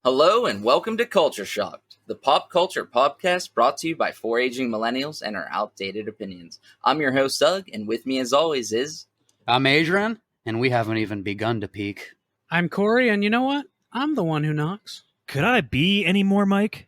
Hello and welcome to Culture Shocked, the pop culture podcast brought to you by four aging millennials and our outdated opinions. I'm your host, Doug, and with me as always is... I'm Adrian, and we haven't even begun to peak. I'm Corey, and you know what? I'm the one who knocks. Could I be any more, Mike?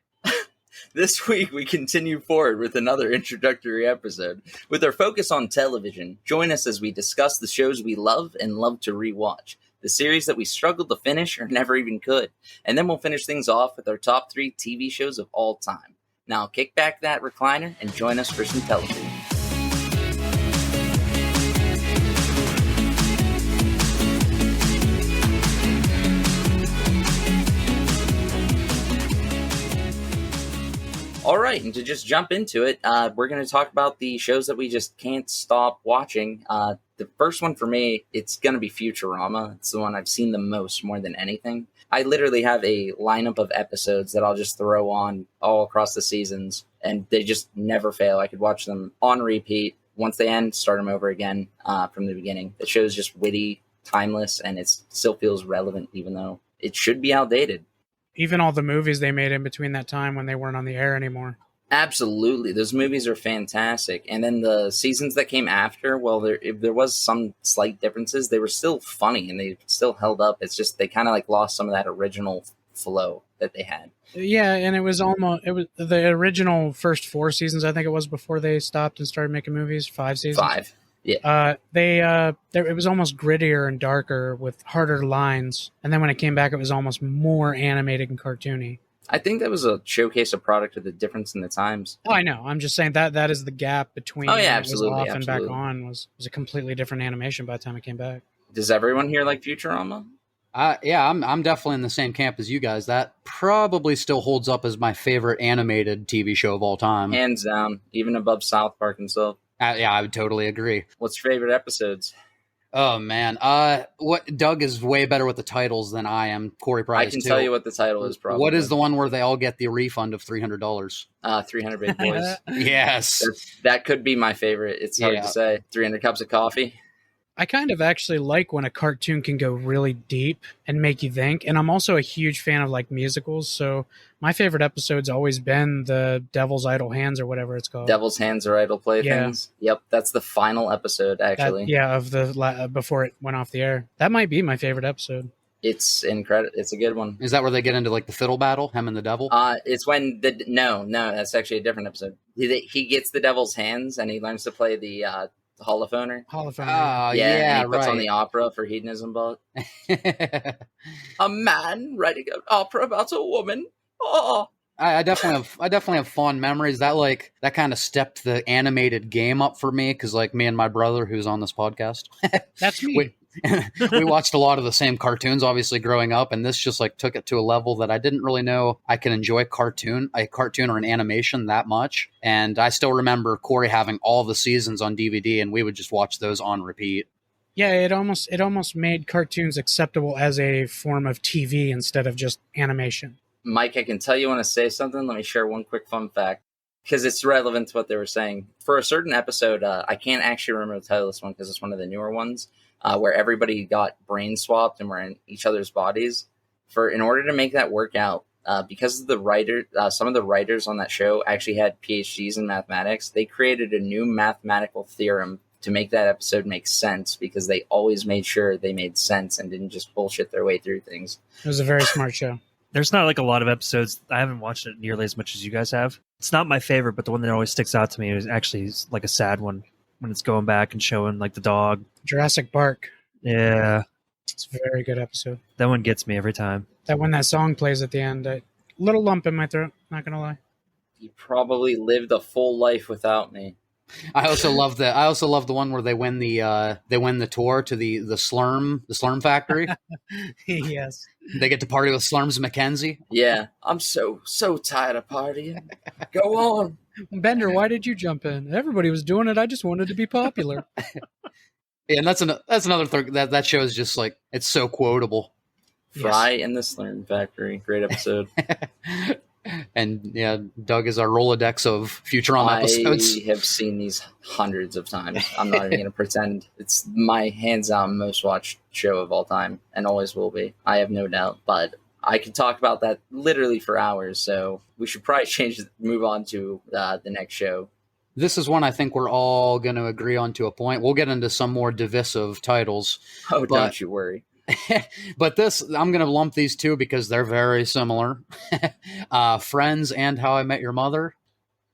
This week we continue forward with another introductory episode. With our focus on television, join us as we discuss the shows we love and love to rewatch. The series that we struggled to finish or never even could. And then we'll finish things off with our top 3 TV shows of all time. Now kick back that recliner and join us for some television. All right, and to just jump into it, we're going to talk about the shows that we just can't stop watching. The first one for me, it's going to be Futurama. It's the one I've seen the most, more than anything. I literally have a lineup of episodes that I'll just throw on all across the seasons, and they just never fail. I could watch them on repeat. Once they end, start them over again from the beginning. The show's just witty, timeless, and it still feels relevant, even though it should be outdated. Even all the movies they made in between that time when they weren't on the air anymore. Absolutely. Those movies are fantastic. And then the seasons that came after, well, if there was some slight differences, they were still funny and they still held up. It's just they kind of like lost some of that original flow that they had. Yeah, and it was the original first 4 seasons, I think it was, before they stopped and started making movies. 5 seasons. 5. Yeah. It was almost grittier and darker with harder lines. And then when it came back, it was almost more animated and cartoony. I think that was a showcase, a product of the difference in the times. Oh, I know. I'm just saying that is the gap between absolutely, it was off and back on was a completely different animation by the time it came back. Does everyone here like Futurama? Yeah, I'm definitely in the same camp as you guys. That probably still holds up as my favorite animated TV show of all time. Hands down, even above South Park and stuff. Yeah, I would totally agree. What's your favorite episodes? Oh, man. Doug is way better with the titles than I am. Corey probably I can tell you what the title is, probably. What is the one where they all get the refund of $300? 300 Big Boys. Yes. That could be my favorite. It's hard to say. 300 Cups of Coffee. I kind of actually like when a cartoon can go really deep and make you think. And I'm also a huge fan of like musicals. So my favorite episode's always been the Devil's Idle Hands or whatever it's called. Devil's Hands or Idle Playthings. Yeah. Yep, that's the final episode, actually. Before it went off the air. That might be my favorite episode. It's incredible. It's a good one. Is that where they get into like the fiddle battle, him and the devil? It's when no, that's actually a different episode. He gets the devil's hands and he learns to play the holophoner. Holophoner. And he puts on the opera for hedonism belt. A man writing an opera about a woman. Oh. I definitely have fond memories. That kind of stepped the animated game up for me because like me and my brother, who's on this podcast, that's me. We watched a lot of the same cartoons, obviously growing up, and this just like took it to a level that I didn't really know I can enjoy a cartoon or an animation that much. And I still remember Corey having all the seasons on DVD, and we would just watch those on repeat. Yeah, it almost made cartoons acceptable as a form of TV instead of just animation. Mike, I can tell you want to say something. Let me share one quick fun fact because it's relevant to what they were saying. For a certain episode, I can't actually remember the title of this one because it's one of the newer ones. Where everybody got brain swapped and were in each other's bodies. In order to make that work out, because of the writer, some of the writers on that show actually had PhDs in mathematics. They created a new mathematical theorem to make that episode make sense because they always made sure they made sense and didn't just bullshit their way through things. It was a very smart show. There's not like a lot of episodes. I haven't watched it nearly as much as you guys have. It's not my favorite, but the one that always sticks out to me is actually like a sad one. When it's going back and showing like the dog. Jurassic Park. Yeah. It's a very good episode. That one gets me every time. That when that song plays at the end, a little lump in my throat, not gonna lie. You probably lived a full life without me. I also love the one where they win the tour to the Slurm factory. Yes. They get to party with Slurms McKenzie. Yeah. I'm so tired of partying. Go on. Bender, why did you jump in? Everybody was doing it. I just wanted to be popular. Yeah, and that's another thing. That show is just like, it's so quotable. Fry in the Slurm Factory. Great episode. And yeah, Doug is our Rolodex of Futurama episodes. I have seen these hundreds of times. I'm not even going to pretend. It's my hands down most watched show of all time and always will be. I have no doubt. But I could talk about that literally for hours. So we should probably move on to the next show. This is one I think we're all going to agree on to a point. We'll get into some more divisive titles. Oh, don't you worry. But this, I'm going to lump these two because they're very similar. Friends and How I Met Your Mother.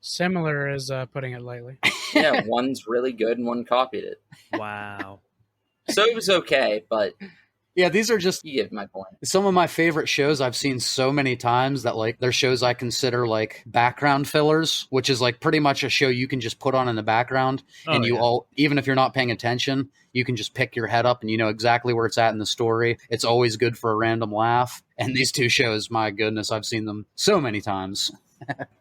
Similar is putting it lightly. Yeah, one's really good and one copied it. Wow. So it was okay, but yeah, these are just you get my point. Some of my favorite shows I've seen so many times that like they're shows I consider like background fillers, which is like pretty much a show you can just put on in the background and even if you're not paying attention, you can just pick your head up and you know exactly where it's at in the story. It's always good for a random laugh. And these two shows, my goodness, I've seen them so many times.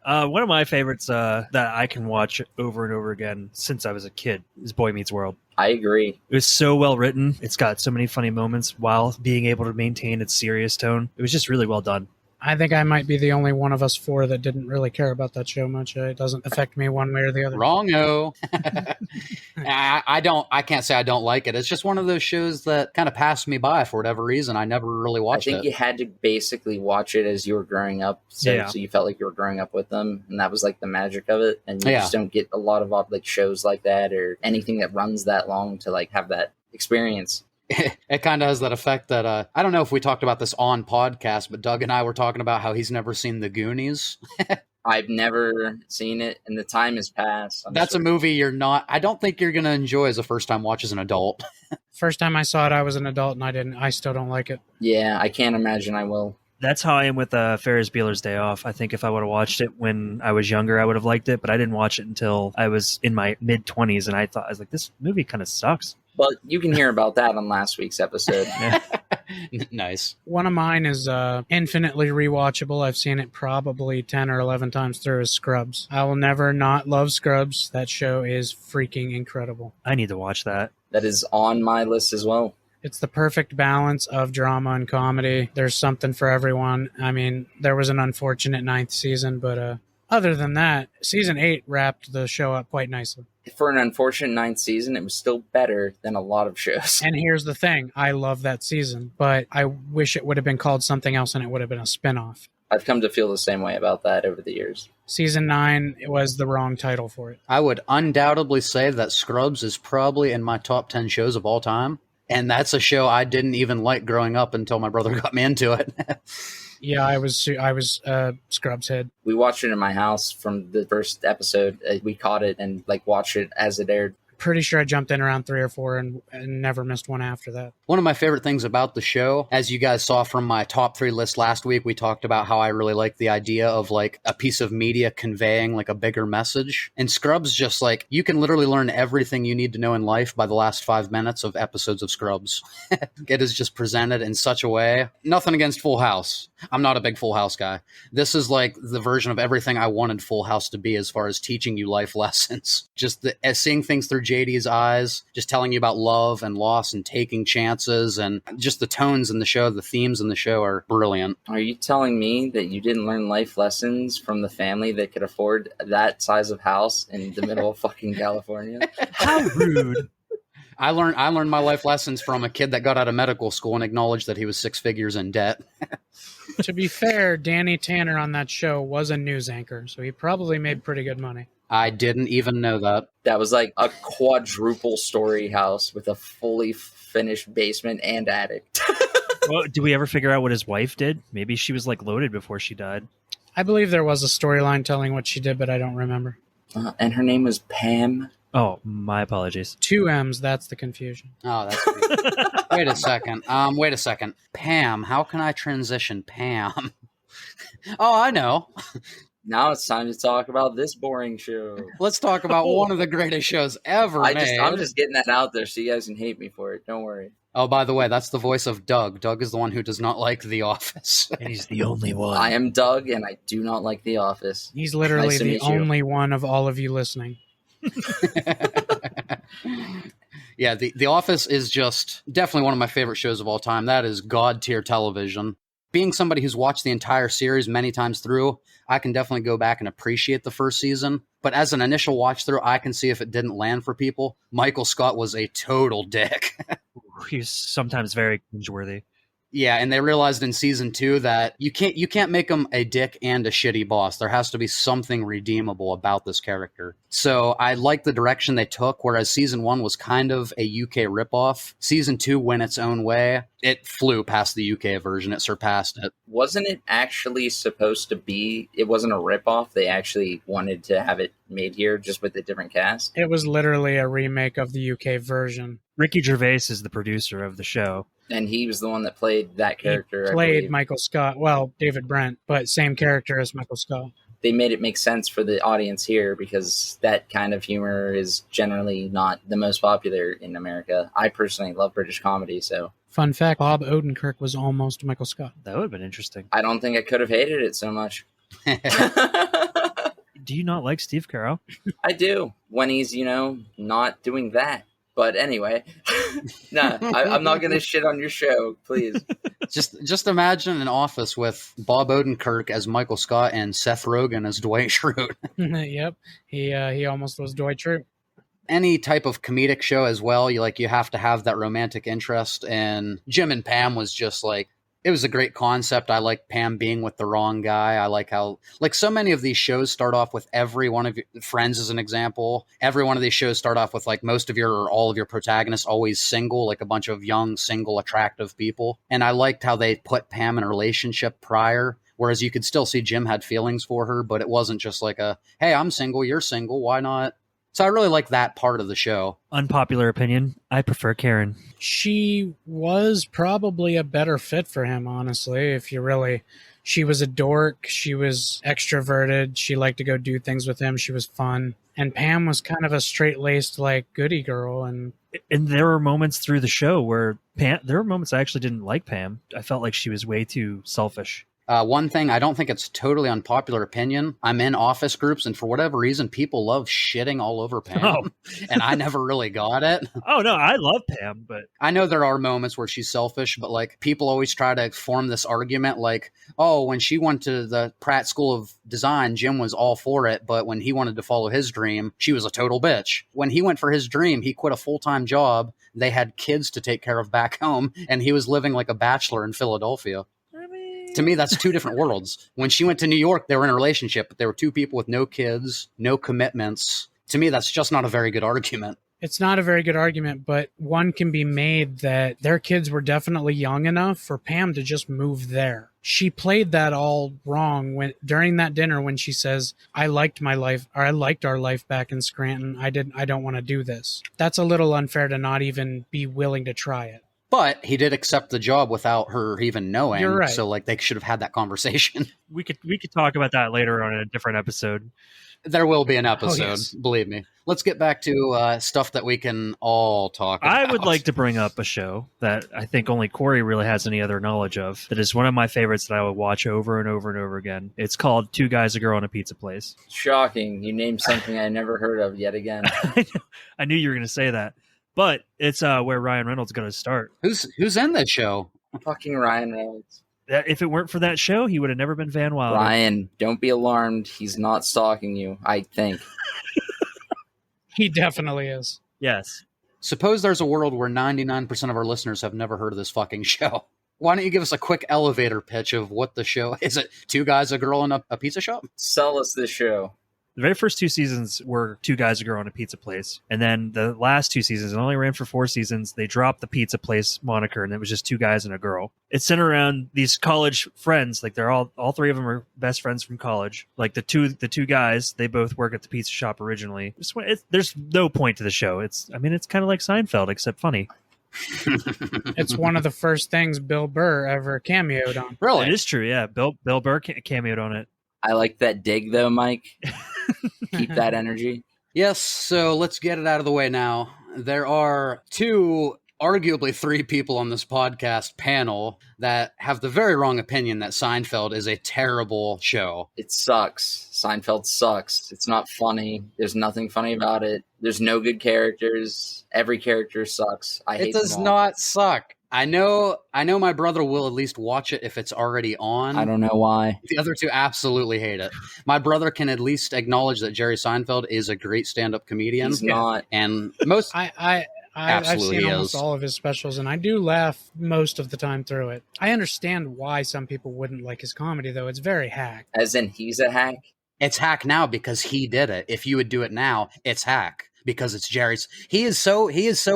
One of my favorites that I can watch over and over again since I was a kid is Boy Meets World. I agree. It was so well written. It's got so many funny moments while being able to maintain its serious tone. It was just really well done. I think I might be the only one of us four that didn't really care about that show much. It doesn't affect me one way or the other. Wrong-o. I can't say I don't like it. It's just one of those shows that kind of passed me by for whatever reason. I never really watched it. I think you had to basically watch it as you were growing up. So you felt like you were growing up with them. And that was like the magic of it. And you just don't get a lot of like shows like that or anything that runs that long to like have that experience. It kind of has that effect that I don't know if we talked about this on podcast, but Doug and I were talking about how he's never seen The Goonies. I've never seen it, and the time has passed. That's a movie I don't think you're going to enjoy as a first-time watch as an adult. First time I saw it, I was an adult, and I still don't like it. Yeah, I can't imagine I will. That's how I am with Ferris Bueller's Day Off. I think if I would have watched it when I was younger, I would have liked it, but I didn't watch it until I was in my mid-20s, and I was like, this movie kind of sucks. But you can hear about that on last week's episode. Nice. One of mine is infinitely rewatchable. I've seen it probably 10 or 11 times through is Scrubs. I will never not love Scrubs. That show is freaking incredible. I need to watch that. That is on my list as well. It's the perfect balance of drama and comedy. There's something for everyone. I mean, there was an unfortunate 9th season, but other than that, season 8 wrapped the show up quite nicely. For an unfortunate 9th season, it was still better than a lot of shows. And here's the thing. I love that season, but I wish it would have been called something else and it would have been a spinoff. I've come to feel the same way about that over the years. Season 9 was the wrong title for it. I would undoubtedly say that Scrubs is probably in my top 10 shows of all time. And that's a show I didn't even like growing up until my brother got me into it. Yeah, I was Scrubs head. We watched it in my house from the first episode. We caught it and like watched it as it aired. Pretty sure I jumped in around 3 or 4 and never missed one after that. One of my favorite things about the show, as you guys saw from my top 3 list last week, we talked about how I really like the idea of like a piece of media conveying like a bigger message. And Scrubs just like, you can literally learn everything you need to know in life by the last 5 minutes of episodes of Scrubs. It is just presented in such a way. Nothing against Full House. I'm not a big Full House guy. This is like the version of everything I wanted Full House to be as far as teaching you life lessons. Just seeing things through JD's eyes, just telling you about love and loss and taking chances, and just the tones in the show, the themes in the show are brilliant. Are you telling me that you didn't learn life lessons from the family that could afford that size of house in the middle of fucking California? How rude. I learned my life lessons from a kid that got out of medical school and acknowledged that he was 6 figures in debt. To be fair, Danny Tanner on that show was a news anchor, so he probably made pretty good money. I didn't even know that. That was like a quadruple story house with a fully finished basement and attic. Well, did we ever figure out what his wife did? Maybe she was like loaded before she died. I believe there was a storyline telling what she did, but I don't remember. And her name was Pam. Oh, my apologies. 2 M's, that's the confusion. Oh, that's weird. Wait a second. Pam, how can I transition Pam? Oh, I know. Now it's time to talk about this boring show. Let's talk about one of the greatest shows ever made. I'm just getting that out there so you guys can hate me for it. Don't worry. Oh, by the way, that's the voice of Doug. Doug is the one who does not like The Office. And he's the only one. I am Doug, and I do not like The Office. He's literally Nice to the meet you. only one of all of you listening. Yeah, The Office is just definitely one of my favorite shows of all time. That is God tier television. Being somebody who's watched the entire series many times through, I can definitely go back and appreciate the first season. But as an initial watch through, I can see if it didn't land for people. Michael Scott was a total dick. He's sometimes very cringeworthy. Yeah, and they realized in season 2 that you can't make him a dick and a shitty boss. There has to be something redeemable about this character. So I like the direction they took, whereas season 1 was kind of a UK ripoff. Season 2 went its own way. It flew past the UK version. It surpassed it. Wasn't it actually supposed to be, it wasn't a ripoff. They actually wanted to have it made here just with a different cast. It was literally a remake of the UK version. Ricky Gervais is the producer of the show. And he was the one that played that character. He played Michael Scott. Well, David Brent, but same character as Michael Scott. They made it make sense for the audience here because that kind of humor is generally not the most popular in America. I personally love British comedy, so. Fun fact, Bob Odenkirk was almost Michael Scott. That would have been interesting. I don't think I could have hated it so much. Do you not like Steve Carell? I do, when he's, not doing that. But anyway, I'm not going to shit on your show, please. Just imagine an office with Bob Odenkirk as Michael Scott and Seth Rogen as Dwight Schrute. Yep, he almost was Dwight Schrute. Any type of comedic show as well, you have to have that romantic interest. And Jim and Pam was just like, it was a great concept. I like Pam being with the wrong guy. I like how, so many of these shows start off with every one of your friends as an example. Every one of these shows start off with most of your or all of your protagonists always single, a bunch of young, single, attractive people. And I liked how they put Pam in a relationship prior, whereas you could still see Jim had feelings for her, but it wasn't just hey, I'm single, you're single, why not? So I really like that part of the show. Unpopular opinion, I prefer Karen. She was probably a better fit for him, honestly, she was a dork, she was extroverted, she liked to go do things with him, she was fun. And Pam was kind of a straight-laced, goody girl. And there were moments through the show where there were moments I actually didn't like Pam. I felt like she was way too selfish. One thing, I don't think it's totally unpopular opinion. I'm in office groups, and for whatever reason, people love shitting all over Pam, and I never really got it. Oh, no, I love Pam, but... I know there are moments where she's selfish, but, people always try to form this argument, when she went to the Pratt School of Design, Jim was all for it, but when he wanted to follow his dream, she was a total bitch. When he went for his dream, he quit a full-time job, they had kids to take care of back home, and he was living like a bachelor in Philadelphia. To me, that's two different worlds. When she went to New York, they were in a relationship, but they were two people with no kids, no commitments. To me, that's just not a very good argument. It's not a very good argument, but one can be made that their kids were definitely young enough for Pam to just move there. She played that all wrong during that dinner when she says, I liked my life, or I liked our life back in Scranton. I don't want to do this. That's a little unfair to not even be willing to try it. But he did accept the job without her even knowing. You're right. So they should have had that conversation. We could talk about that later on in a different episode. There will be an episode, yes. Believe me. Let's get back to stuff that we can all talk about. I would like to bring up a show that I think only Corey really has any other knowledge of. That is one of my favorites that I would watch over and over and over again. It's called Two Guys, a Girl, and a Pizza Place. Shocking. You named something I never heard of yet again. I knew you were going to say that. But it's where Ryan Reynolds going to start. Who's in that show? Fucking Ryan Reynolds. If it weren't for that show, he would have never been Van Wilder. Ryan, don't be alarmed. He's not stalking you, I think. He definitely is. Yes. Suppose there's a world where 99% of our listeners have never heard of this fucking show. Why don't you give us a quick elevator pitch of what the show is? It two guys, a girl, and a pizza shop? Sell us this show. The very first 2 seasons were Two Guys, a Girl, and a Pizza Place. And then the last 2 seasons, it only ran for 4 seasons. They dropped the Pizza Place moniker, and it was just 2 guys and a girl. It's centered around these college friends. They're all 3 of them are best friends from college. The two guys, they both work at the pizza shop originally. There's no point to the show. It's kind of like Seinfeld, except funny. It's one of the first things Bill Burr ever cameoed on. Really? It is true, yeah. Bill Burr cameoed on it. I like that dig, though, Mike. Keep that energy. Yes, so let's get it out of the way now. There are 2, arguably 3 people on this podcast panel that have the very wrong opinion that Seinfeld is a terrible show. It sucks. Seinfeld sucks. It's not funny. There's nothing funny about it. There's no good characters. Every character sucks. I hate it does them all. not suck. I know my brother will at least watch it if it's already on. I don't know why. The other 2 absolutely hate it. My brother can at least acknowledge that Jerry Seinfeld is a great stand-up comedian. He's not. And most... I've Absolutely seen almost is. all of his specials, and I do laugh most of the time through it. I understand why some people wouldn't like his comedy, though. It's very hack. As in, he's a hack. It's hack now because he did it. If you would do it now, it's hack because it's Jerry's. He is so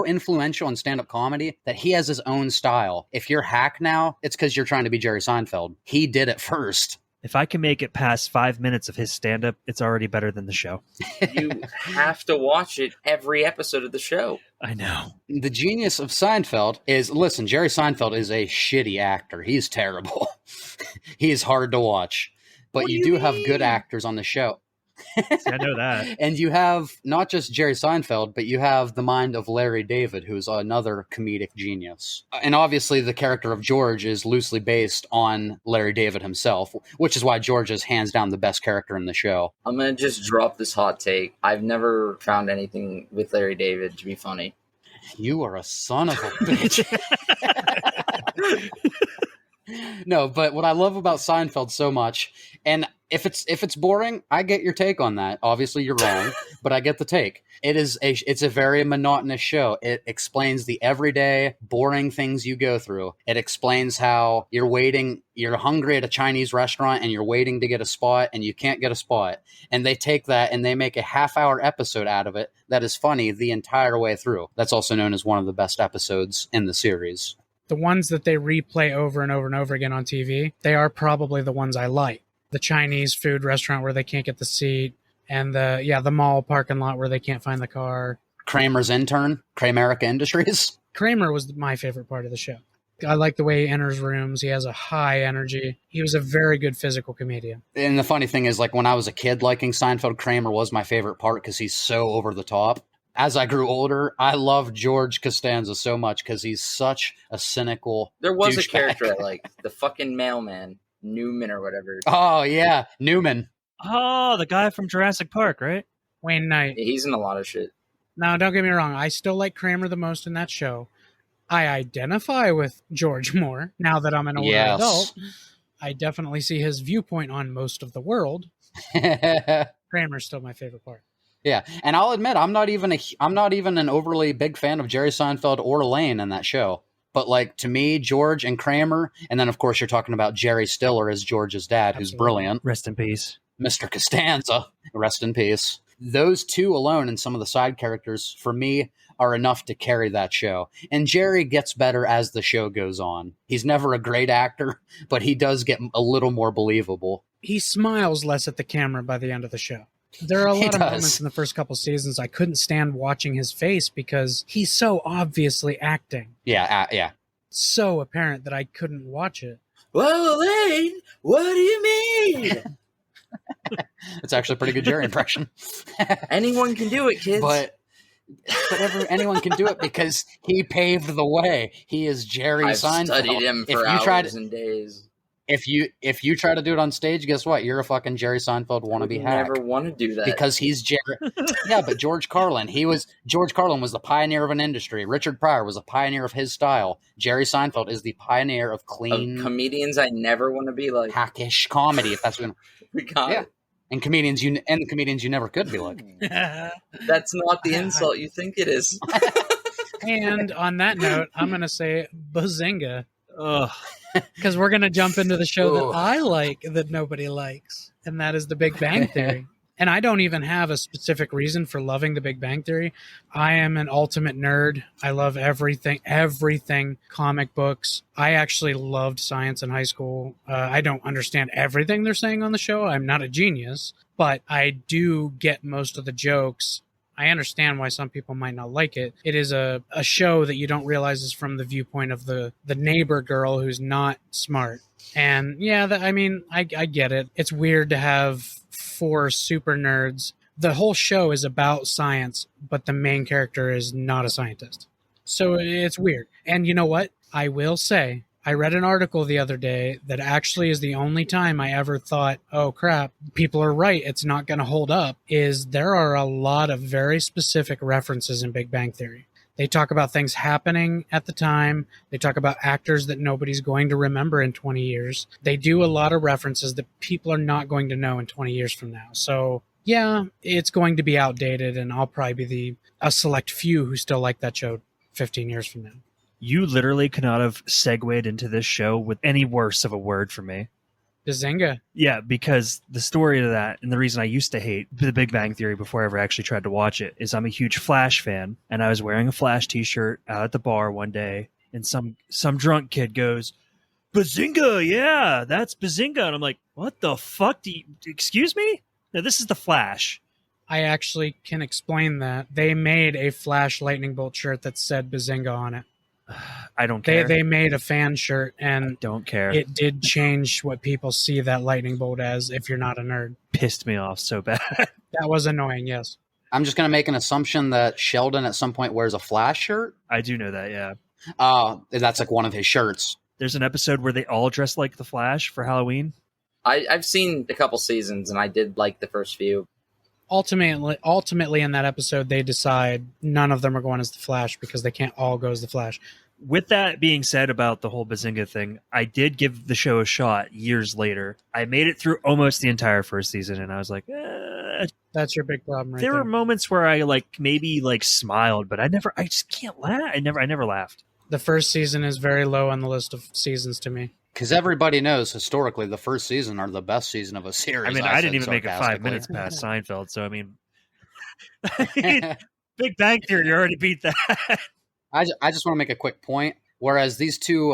influential in stand-up comedy that he has his own style. If you're hack now, it's because you're trying to be Jerry Seinfeld. He did it first. If I can make it past 5 minutes of his stand-up, it's already better than the show. You have to watch it every episode of the show. I know. The genius of Seinfeld is, listen, Jerry Seinfeld is a shitty actor. He's terrible. He is hard to watch. But What you do do you have good mean? actors on the show. See, I know that. And you have not just Jerry Seinfeld, but you have the mind of Larry David, who's another comedic genius. And obviously the character of George is loosely based on Larry David himself, which is why George is hands down the best character in the show. I'm going to just drop this hot take. I've never found anything with Larry David to be funny. You are a son of a bitch. No, but what I love about Seinfeld so much, and if it's boring, I get your take on that. Obviously, you're wrong, but I get the take. It's a very monotonous show. It explains the everyday, boring things you go through. It explains how you're hungry at a Chinese restaurant and you're waiting to get a spot and you can't get a spot. And they take that and they make a half-hour episode out of it that is funny the entire way through. That's also known as one of the best episodes in the series. The ones that they replay over and over and over again on TV, they are probably the ones I like. The Chinese food restaurant where they can't get the seat, and the mall parking lot where they can't find the car. Kramer's intern, Kramerica Industries. Kramer was my favorite part of the show. I like the way he enters rooms. He has a high energy. He was a very good physical comedian. And the funny thing is, like, when I was a kid liking Seinfeld, Kramer was my favorite part because he's so over the top. As I grew older, I loved George Costanza so much because he's such a cynical There was a douchebag. character I liked, the fucking mailman, Newman or whatever. Oh, yeah, Newman. Oh, the guy from Jurassic Park, right? Wayne Knight. He's in a lot of shit. Now, don't get me wrong. I still like Kramer the most in that show. I identify with George more now that I'm an older Yes. adult. I definitely see his viewpoint on most of the world. Kramer's still my favorite part. Yeah, and I'll admit I'm not even an overly big fan of Jerry Seinfeld or Elaine in that show. But like to me, George and Kramer, and then of course you're talking about Jerry Stiller as George's dad, who's Absolutely. brilliant. Rest in peace. Mr. Costanza, rest in peace. Those two alone and some of the side characters for me are enough to carry that show. And Jerry gets better as the show goes on. He's never a great actor, but he does get a little more believable. He smiles less at the camera by the end of the show. There are a He lot of does. moments in the first couple seasons I couldn't stand watching his face because he's so obviously acting. Yeah. So apparent that I couldn't watch it. Well, Elaine, what do you mean? It's actually a pretty good Jerry impression. Anyone can do it, kids. But anyone can do it because he paved the way. He is Jerry I've Seinfeld. studied him for hours and days. If you try to do it on stage, guess what? You're a fucking Jerry Seinfeld wannabe hack. Never want to do that Because he's Jerry. Yeah, but George Carlin was the pioneer of an industry. Richard Pryor was a pioneer of his style. Jerry Seinfeld is the pioneer of clean, Of comedians I never want to be like. hackish comedy. If that's what, We got yeah. it. And comedians you never could be like. That's not the insult you think it is. And on that note, I'm going to say bazinga. Ugh. Because we're going to jump into the show Ugh. that I like that nobody likes, and that is The Big Bang Theory. And I don't even have a specific reason for loving The Big Bang Theory. I am an ultimate nerd. I love everything, comic books. I actually loved science in high school. I don't understand everything they're saying on the show. I'm not a genius, but I do get most of the jokes. I understand why some people might not like it. It is a show that you don't realize is from the viewpoint of the neighbor girl who's not smart. And yeah, I get it. It's weird to have 4 super nerds. The whole show is about science, but the main character is not a scientist. So it's weird. And you know what? I will say, I read an article the other day that actually is the only time I ever thought, oh crap, people are right, it's not going to hold up, is there are a lot of very specific references in Big Bang Theory. They talk about things happening at the time. They talk about actors that nobody's going to remember in 20 years. They do a lot of references that people are not going to know in 20 years from now. So yeah, it's going to be outdated, and I'll probably be a select few who still like that show 15 years from now. You literally could not have segued into this show with any worse of a word for me. Bazinga. Yeah, because the story of that, and the reason I used to hate The Big Bang Theory before I ever actually tried to watch it, is I'm a huge Flash fan, and I was wearing a Flash t-shirt out at the bar one day, and some drunk kid goes, "Bazinga, yeah, that's Bazinga." And I'm like, what the fuck do you, excuse me? No, this is the Flash. I actually can explain that. They made a Flash lightning bolt shirt that said Bazinga on it. I don't care. They made a fan shirt, and don't care. It did change what people see that lightning bolt as if you're not a nerd. Pissed me off so bad. That was annoying, yes. I'm just going to make an assumption that Sheldon at some point wears a Flash shirt. I do know that, yeah. That's like one of his shirts. There's an episode where they all dress like the Flash for Halloween. I've seen a couple seasons, and I did like the first few. Ultimately, in that episode, they decide none of them are going as the Flash because they can't all go as the Flash. With that being said about the whole Bazinga thing, I did give the show a shot years later. I made it through almost the entire first season, and I was like, that's your big problem right there there. were moments where I maybe smiled, but I just can't laugh. I never laughed. The first season is very low on the list of seasons to me. Because everybody knows historically the first season are the best season of a series. I mean, I didn't even make it 5 minutes past Seinfeld, so I mean, Big Bang Theory already beat that. I just want to make a quick point. Whereas these two,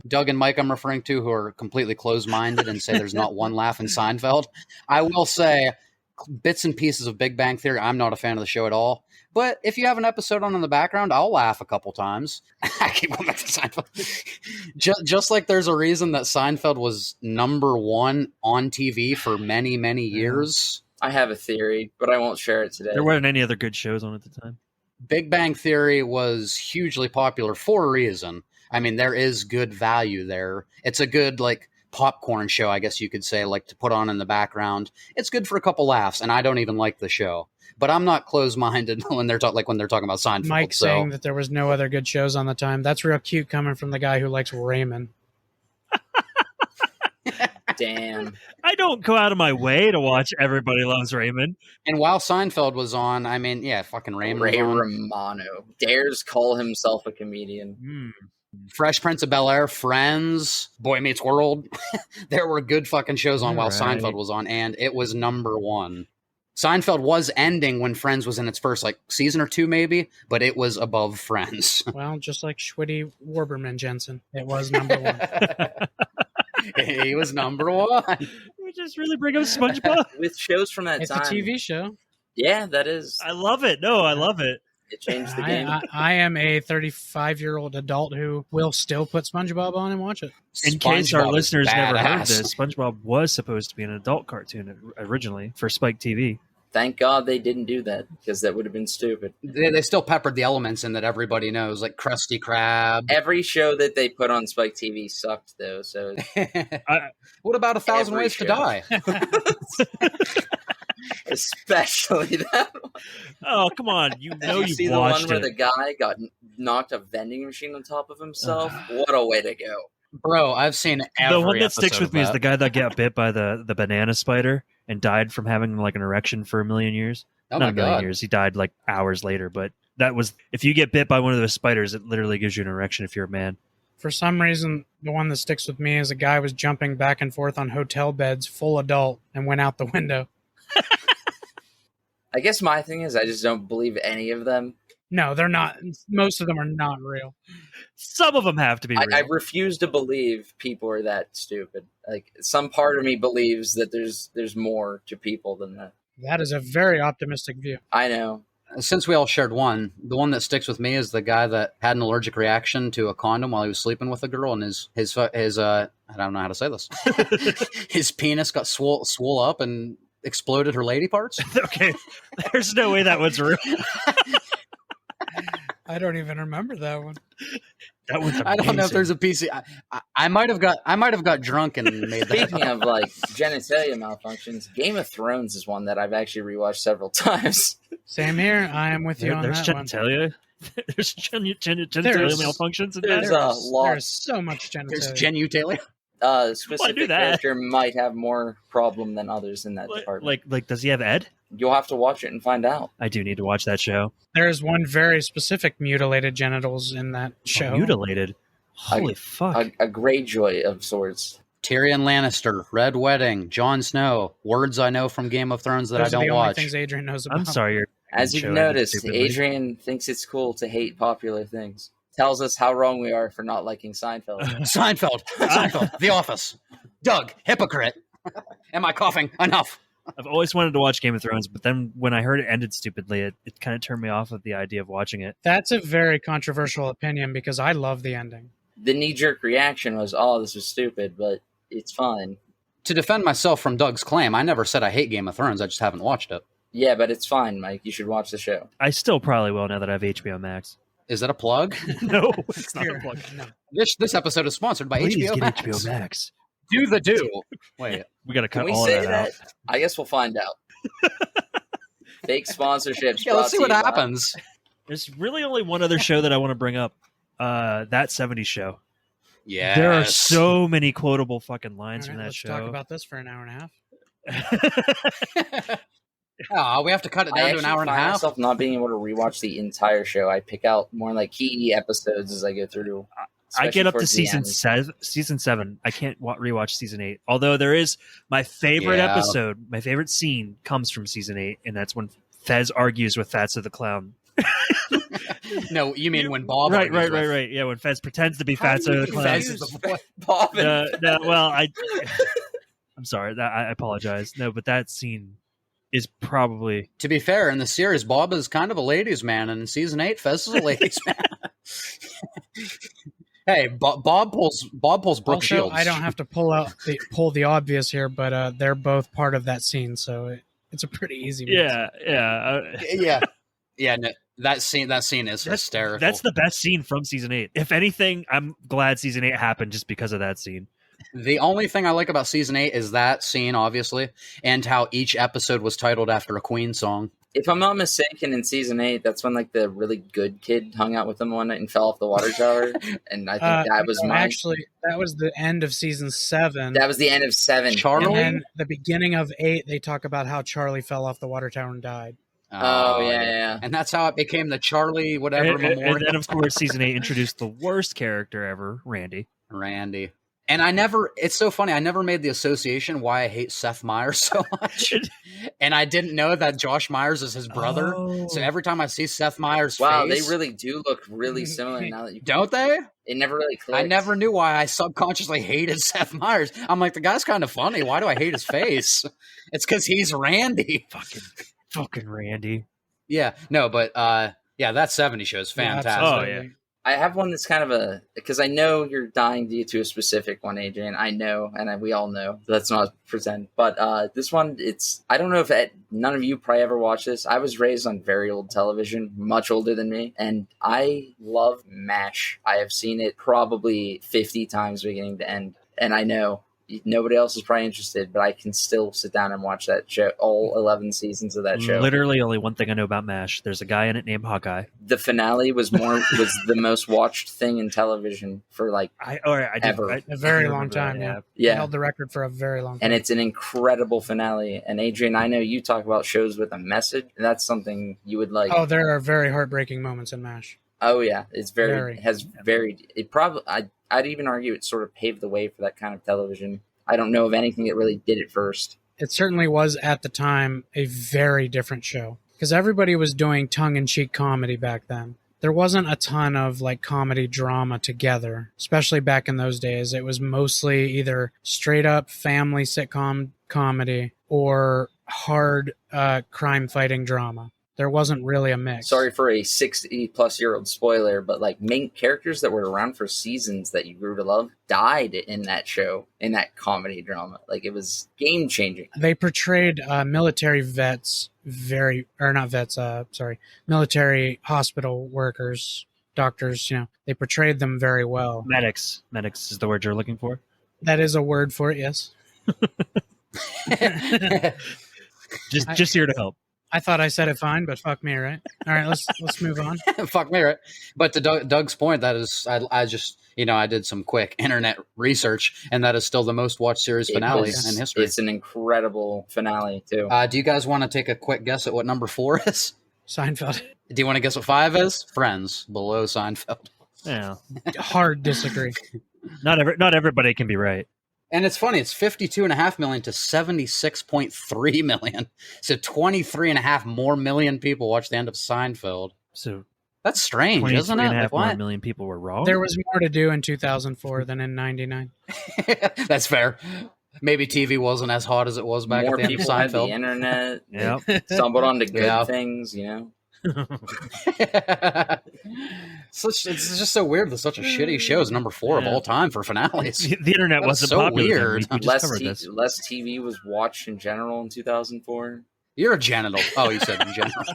Doug and Mike I'm referring to, who are completely closed-minded and say there's not one laugh in Seinfeld, I will say bits and pieces of Big Bang Theory, I'm not a fan of the show at all. But if you have an episode on in the background, I'll laugh a couple times. I keep going back to Seinfeld. just like there's a reason that Seinfeld was number one on TV for many, many years. I have a theory, but I won't share it today. There weren't any other good shows on at the time. Big Bang Theory was hugely popular for a reason. I mean, there is good value there. It's a good, popcorn show, I guess you could say, to put on in the background. It's good for a couple laughs, and I don't even like the show. But I'm not closed-minded when they're talking about Seinfeld. Mike saying that there was no other good shows on the time. That's real cute coming from the guy who likes Raymond. Damn. I don't go out of my way to watch Everybody Loves Raymond. And while Seinfeld was on, I mean, yeah, fucking Raymond. Ray Romano dares call himself a comedian. Fresh Prince of Bel-Air, Friends, Boy Meets World. There were good fucking shows on while Seinfeld was on, and it was number one. Seinfeld was ending when Friends was in its first season or two, maybe, but it was above Friends. Well, just like Schwitty Warberman Jensen, it was number one. He was number one. We just really bring up SpongeBob with shows from that time. It's a TV show. Yeah, that is. I love it. No, I love it. It changed the game. I am a 35-year-old adult who will still put SpongeBob on and watch it. In case our listeners never heard this, SpongeBob was supposed to be an adult cartoon originally for Spike TV. Thank God they didn't do that, because that would have been stupid. They still peppered the elements in that everybody knows, like Krusty Krab. Every show that they put on Spike TV sucked, though. So, what about 1,000 Ways to Die? Especially that one. Oh, come on. You see the one where the guy got knocked a vending machine on top of himself? What a way to go. Bro, I've seen every The one that sticks with me is the guy that got bit by the banana spider and died from having an erection for 1 million years. Oh, Not my a million God. years. He died hours later, but that was, if you get bit by one of those spiders, it literally gives you an erection if you're a man. For some reason, the one that sticks with me is a guy was jumping back and forth on hotel beds, full adult, and went out the window. I guess my thing is I just don't believe any of them. No, they're not. Most of them are not real. Some of them have to be real. I refuse to believe people are that stupid. Some part of me believes that there's more to people than that. That is a very optimistic view. I know. Since we all shared one, the one that sticks with me is the guy that had an allergic reaction to a condom while he was sleeping with a girl, and his I don't know how to say this. His penis got swole up and exploded her lady parts. Okay, there's no way that was real. I don't even remember that one. That was amazing. I don't know if there's a PC. I might have got drunk and made that. Speaking of genitalia malfunctions, Game of Thrones is one that I've actually rewatched several times. Same here. I am with you on there's that one. genitalia. There's genitalia malfunctions in There's that. lots. There's so much genitalia. There's genutalia. A specific that. character might have more problem than others in that department. Like, does he have Ed? You'll have to watch it and find out. I do need to watch that show. There's one very specific mutilated genitals in that show. Mutilated? Holy fuck. A Greyjoy of sorts. Tyrion Lannister, Red Wedding, Jon Snow, words I know from Game of Thrones that Those I don't are the only watch. things Adrian knows about. I'm sorry. As you've noticed, Adrian thinks it's cool to hate popular things. Tells us how wrong we are for not liking Seinfeld. Seinfeld, The Office, Doug, hypocrite. Am I coughing? Enough. I've always wanted to watch Game of Thrones, but then when I heard it ended stupidly, it kind of turned me off of the idea of watching it. That's a very controversial opinion because I love the ending. The knee-jerk reaction was, oh, this was stupid, but it's fine. To defend myself from Doug's claim, I never said I hate Game of Thrones. I just haven't watched it. Yeah, but it's fine, Mike. You should watch the show. I still probably will now that I have HBO Max. Is that a plug? No, it's not a plug. No. This episode is sponsored by Please HBO get Max. HBO Max. Do the do. Wait. We got to cut Can we all say of that out. I guess we'll find out. Fake sponsorships. Yeah, let's see what brought to you by- happens. There's really only one other show that I want to bring up. That 70s show. Yeah. There are so many quotable fucking All lines right, from that let's show. talk about this for an hour and a half. Oh, we have to cut it down to an hour and a I half. myself not being able to rewatch the entire show. I pick out more like key episodes as I go through. I get up to especially towards the end. season 7. I can't rewatch season 8. Although there is my favorite Yeah. episode, my favorite scene comes from season 8, and that's when Fez argues with Fatso the Clown. No, you mean when Bob? Right. Yeah, when Fez pretends to be Fatso the Clown. Fez is the boy. Bob and No, well, I'm sorry. I apologize. No, but that scene is probably To be fair, in the series, Bob is kind of a ladies' man, and in season 8, Fez is a ladies' man. Hey, Bob pulls Brooke Also, Shields. I don't have to pull the obvious here, but they're both part of that scene, so it's a pretty easy. Mix. Yeah. No, that scene is hysterical. That's the best scene from season 8. If anything, I'm glad season 8 happened just because of that scene. The only thing I like about season 8 is that scene, obviously, and how each episode was titled after a Queen song. If I'm not mistaken, in season 8, that's when like the really good kid hung out with them one night and fell off the water tower. And I think that was actually that was the end of season 7. That was the end of 7. Charlie? And then the beginning of 8, they talk about how Charlie fell off the water tower and died. Oh, yeah. And that's how it became the Charlie whatever memorial. And then, of course, season 8 introduced the worst character ever, Randy. Randy. And it's so funny, I never made the association why I hate Seth Meyers so much. And I didn't know that Josh Myers is his brother. Oh. So every time I see Seth Meyers' Wow, face... they really do look really similar now that you... Don't they? It never really clicked. I never knew why I subconsciously hated Seth Meyers. I'm like, the guy's kind of funny. Why do I hate his face? It's because he's Randy. Fucking Randy. Yeah, no, but yeah, that 70 show is fantastic. Oh, yeah. I have one that's kind of because I know you're dying to get to a specific one, Adrian. I know, and we all know. Let's not pretend. But this one, I don't know if none of you probably ever watched this. I was raised on very old television, much older than me, and I love MASH. I have seen it probably 50 times beginning to end, and I know nobody else is probably interested, but I can still sit down and watch that show, all 11 seasons of that show. Literally only one thing I know about MASH. There's a guy in it named Hawkeye. The finale was the most watched thing in television for like ever. A very long time, yeah. Yeah. Held the record for a very long time. And it's an incredible finale. And Adrian, I know you talk about shows with a message. And that's something you would like. Oh, there are very heartbreaking moments in MASH. Oh yeah, it's I'd even argue it sort of paved the way for that kind of television. I don't know of anything that really did it first. It certainly was at the time a very different show because everybody was doing tongue-in-cheek comedy back then. There wasn't a ton of like comedy drama together, especially back in those days. It was mostly either straight up family sitcom comedy or hard crime fighting drama. There wasn't really a mix. Sorry for a 60-plus-year-old spoiler, but like main characters that were around for seasons that you grew to love died in that show, in that comedy drama. Like it was game-changing. They portrayed military military hospital workers, doctors, they portrayed them very well. Medics is the word you're looking for? That is a word for it, yes. Just here to help. I thought I said it fine, but fuck me, right? All right, let's move on. Fuck me, right? But to Doug's point, that is, I just, I did some quick internet research, and that is still the most watched series finale in history. It's an incredible finale, too. Do you guys want to take a quick guess at what number 4 is? Seinfeld. Do you want to guess what 5 is? Friends, below Seinfeld. Yeah. Hard disagree. Not everybody can be right. And it's funny, it's 52.5 million to 76.3 million. So 23.5 more million people watched the end of Seinfeld. So that's strange, isn't it? 23.5 more million people were wrong. There was more to do in 2004 than in 99. That's fair. Maybe TV wasn't as hot as it was back More at the end of people had the Seinfeld. internet. Yep. Stumbled onto good things, It's just so weird that such a shitty show is number 4 of all time for finales. The internet wasn't so popular. weird. We just covered this. Less TV was watched in general in 2004. You're a genital. Oh, you said in general.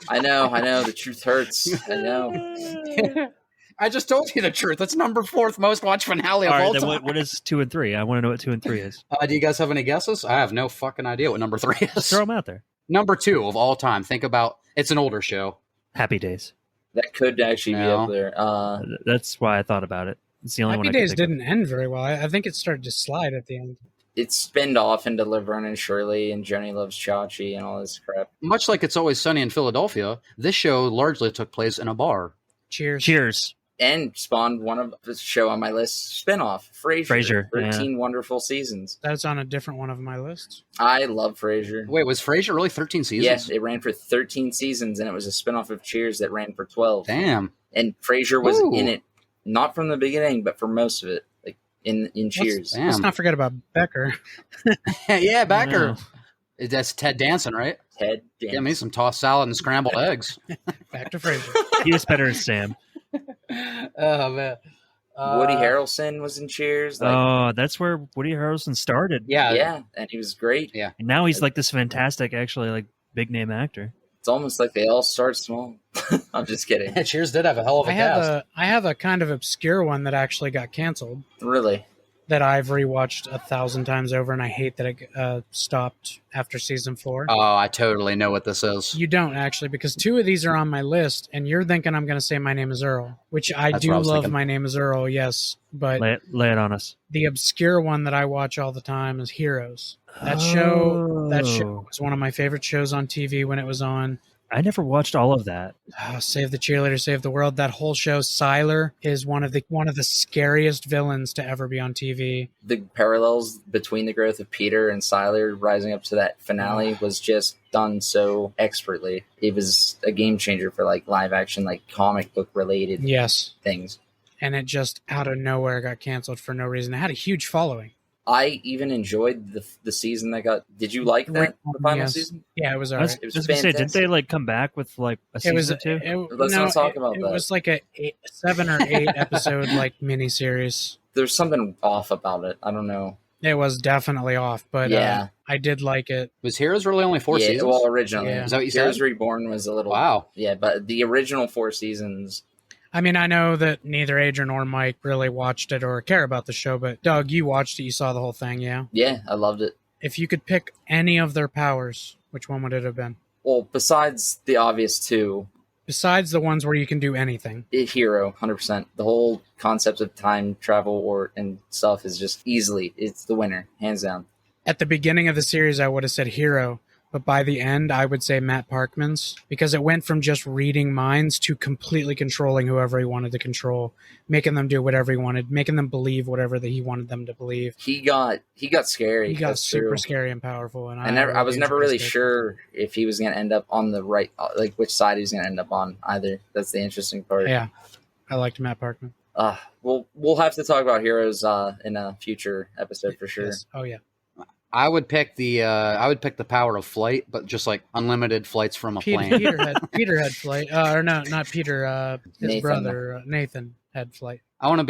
I know. The truth hurts. I know. I just told you the truth. That's number 4th most watched finale of all Then time. what is 2 and 3? I want to know what 2 and 3 is. Do you guys have any guesses? I have no fucking idea what number 3 is. Throw them out there. Number 2 of all time. Think about, it's an older show. Happy Days. That could actually be up there. That's why I thought about it. It's the only one. Happy Days didn't end very well. I think it started to slide at the end. It spinned off into Laverne and Shirley and Jenny Loves Chachi and all this crap. Much like It's Always Sunny in Philadelphia, this show largely took place in a bar. Cheers. And spawned one of the show on my list, spinoff, Frasier. 13 wonderful seasons. That's on a different one of my lists. I love Frasier. Wait, was Frasier really 13 seasons? Yes, it ran for 13 seasons, and it was a spinoff of Cheers that ran for 12. Damn. And Frasier was in it, not from the beginning, but for most of it, like in Cheers. Let's not forget about Becker. Yeah, Becker. That's Ted Danson, right? Ted Danson. Get me some tossed salad and scrambled eggs. Back to Frasier. He was better as Sam. Oh, man. Woody Harrelson was in Cheers. That's where Woody Harrelson started. Yeah, and he was great. Yeah, and now he's like this fantastic, actually, like big name actor. It's almost like they all start small. I'm just kidding. Cheers did have a hell of a cast. I have a kind of obscure one that actually got canceled. Really? That I've rewatched 1,000 times over, and I hate that it stopped after season 4. Oh, I totally know what this is. You don't, actually, because 2 of these are on my list, and you're thinking I'm going to say My Name is Earl, which That's do love thinking. My Name is Earl, yes. But lay it on us. The obscure one that I watch all the time is Heroes. That show was one of my favorite shows on TV when it was on. I never watched all of that. Save the Cheerleader, Save the World. That whole show, Siler is one of the scariest villains to ever be on TV. The parallels between the growth of Peter and Siler rising up to that finale was just done so expertly. It was a game changer for like live action, like comic book related things. And it just out of nowhere got canceled for no reason. It had a huge following. I even enjoyed the season that got. Did you like that the final season? Yeah, it was alright. It was fantastic. Didn't they like come back with like a season 2? Let's not talk about that. It was like a 7 or 8 episode like miniseries. There's something off about it. I don't know. It was definitely off, but I did like it. Was Heroes really only 4 seasons? Well, originally. Is that what you said? Heroes Reborn was a little. Wow. Yeah, but the original 4 seasons. I mean, I know that neither Adrian or Mike really watched it or care about the show, but Doug, you watched it. You saw the whole thing, yeah? Yeah, I loved it. If you could pick any of their powers, which one would it have been? Well, besides the obvious 2. Besides the ones where you can do anything. Hero, 100%. The whole concept of time travel and stuff is just it's the winner, hands down. At the beginning of the series, I would have said Hero. But by the end, I would say Matt Parkman's, because it went from just reading minds to completely controlling whoever he wanted to control, making them do whatever he wanted, making them believe whatever that he wanted them to believe. He got scary. He got super scary and powerful. And I was never really sure if he was going to end up on the right, like which side he was going to end up on either. That's the interesting part. Yeah, I liked Matt Parkman. We'll have to talk about Heroes in a future episode for sure. Yes. Oh yeah. I would pick the power of flight, but just like unlimited flights from a plane. Peter had flight, or no, not Peter. His Nathan. brother Nathan had flight. I want to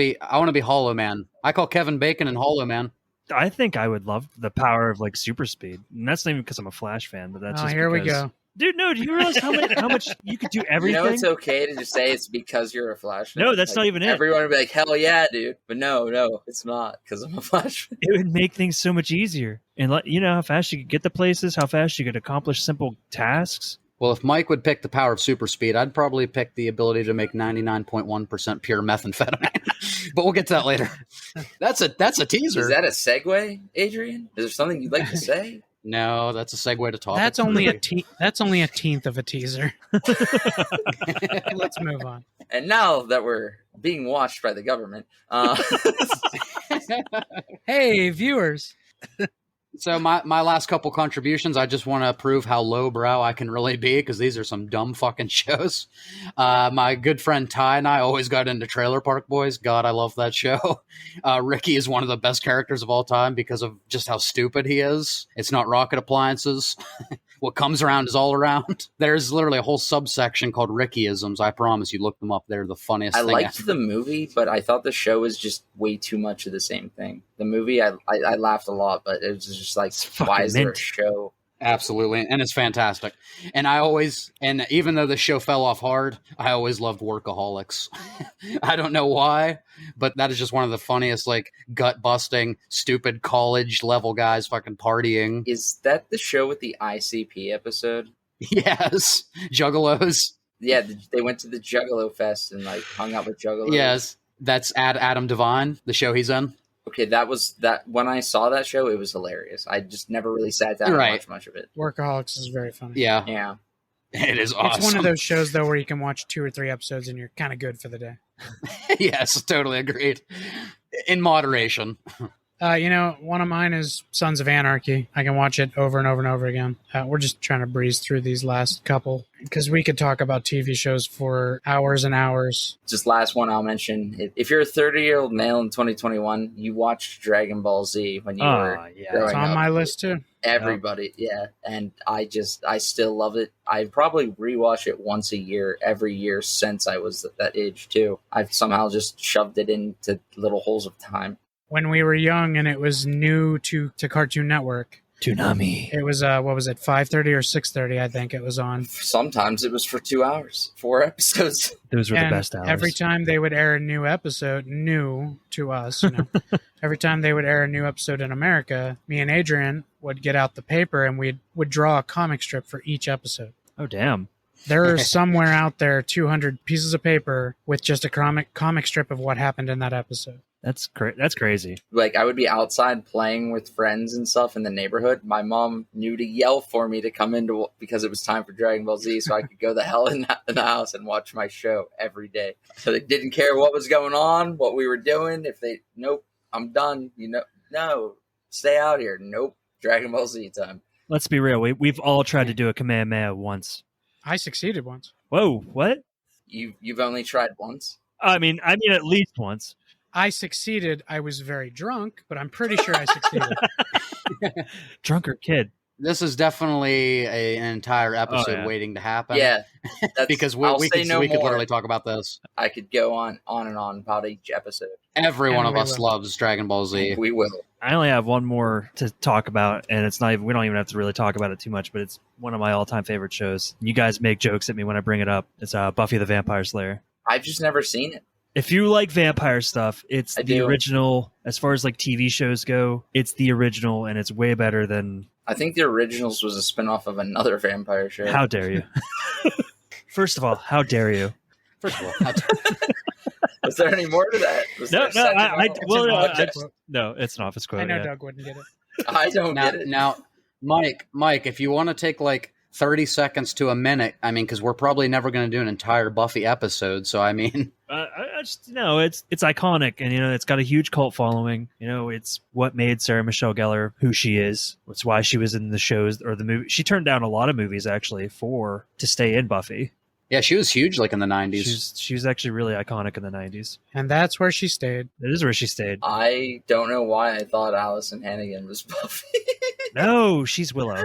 be Hollow Man. I call Kevin Bacon and Hollow Man. I think I would love the power of like super speed, and that's not even because I'm a Flash fan, but that's just here because we go. Dude, no, do you realize how much you could do everything? You know, it's okay to just say it's because you're a Flash fan. No, that's not even it. Everyone would be like, hell yeah, dude. But no, it's not because I'm a Flash fan. It would make things so much easier. And you know how fast you could get to places, how fast you could accomplish simple tasks. Well, if Mike would pick the power of super speed, I'd probably pick the ability to make 99.1% pure methamphetamine. But we'll get to that later. That's a teaser. Is that a segue, Adrian? Is there something you'd like to say? No, that's a segue to topic. That's only a tenth of a teaser. Let's move on. And now that we're being watched by the government, hey, viewers. So my last couple contributions, I just want to prove how lowbrow I can really be, because these are some dumb fucking shows. My good friend Ty and I always got into Trailer Park Boys. God, I love that show. Ricky is one of the best characters of all time because of just how stupid he is. It's not rocket appliances. What comes around is all around. There's literally a whole subsection called Rickyisms. I promise you, look them up. They're the funniest thing. I liked the movie, but I thought the show was just way too much of the same thing. The movie, I laughed a lot, but it was just like, why is there a show? Absolutely, and it's fantastic. And even though the show fell off hard, I always loved Workaholics. I don't know why, but that is just one of the funniest, like, gut-busting, stupid college-level guys fucking partying. Is that the show with the ICP episode? Yes, Juggalos. Yeah, they went to the Juggalo Fest and like hung out with Juggalos. Yes, that's Adam Devine, the show he's in. Okay, that was that. When I saw that show, it was hilarious. I just never really sat down and watched much of it. Workaholics is very funny. Yeah. It is awesome. It's one of those shows, though, where you can watch 2 or 3 episodes and you're kind of good for the day. Yes, totally agreed. In moderation. One of mine is Sons of Anarchy. I can watch it over and over and over again. We're just trying to breeze through these last couple because we could talk about TV shows for hours and hours. Just last one I'll mention. If you're a 30-year-old male in 2021, you watched Dragon Ball Z when you were growing It's on up. my list too. Everybody, yeah. And I still love it. I probably rewatch it once a year, every year since I was at that age too. I've somehow just shoved it into little holes of time. When we were young and it was new to Cartoon Network. Toonami. It was, 5:30 or 6:30, I think it was on. Sometimes it was for 2 hours, 4 episodes. Those were the best hours. Every time they would air a new episode, new to us, every time they would air a new episode in America, me and Adrian would get out the paper and we would draw a comic strip for each episode. Oh, damn. There is somewhere out there 200 pieces of paper with just a comic strip of what happened in that episode. That's crazy. Like, I would be outside playing with friends and stuff in the neighborhood. My mom knew to yell for me to come into because it was time for Dragon Ball Z, so I could go the hell in the house and watch my show every day. So they didn't care what was going on, what we were doing. Nope, I'm done. No, stay out here. Nope, Dragon Ball Z time. Let's be real. We've all tried to do a Kamehameha once. I succeeded once. Whoa, what? You've only tried once? I mean at least once. I succeeded. I was very drunk, but I'm pretty sure I succeeded. Drunker kid. This is definitely an entire episode waiting to happen. Yeah. Because we could literally talk about this. I could go on and on about each episode. Every one of us loves Dragon Ball Z. We will. I only have one more to talk about, and it's not even, we don't even have to really talk about it too much, but it's one of my all-time favorite shows. You guys make jokes at me when I bring it up. It's Buffy the Vampire Slayer. I've just never seen it. If you like vampire stuff, it's the original. As far as like TV shows go, it's the original, and it's way better than... I think the Originals was a spinoff of another vampire show. How dare you? First of all, how dare you? First of all, how dare you? Was there any more to that? No, it's an office quote. I know Doug wouldn't get it. I don't get it. Now, Mike, if you want to take like 30 seconds to a minute, I mean, because we're probably never going to do an entire Buffy episode, so I mean... I just, it's iconic, and, it's got a huge cult following. It's what made Sarah Michelle Gellar who she is. It's why she was in the shows or the movie. She turned down a lot of movies, actually, to stay in Buffy. Yeah, she was huge, like, in the 90s. She was actually really iconic in the 90s. And that's where she stayed. It is where she stayed. I don't know why I thought Allison Hannigan was Buffy. No, she's Willow.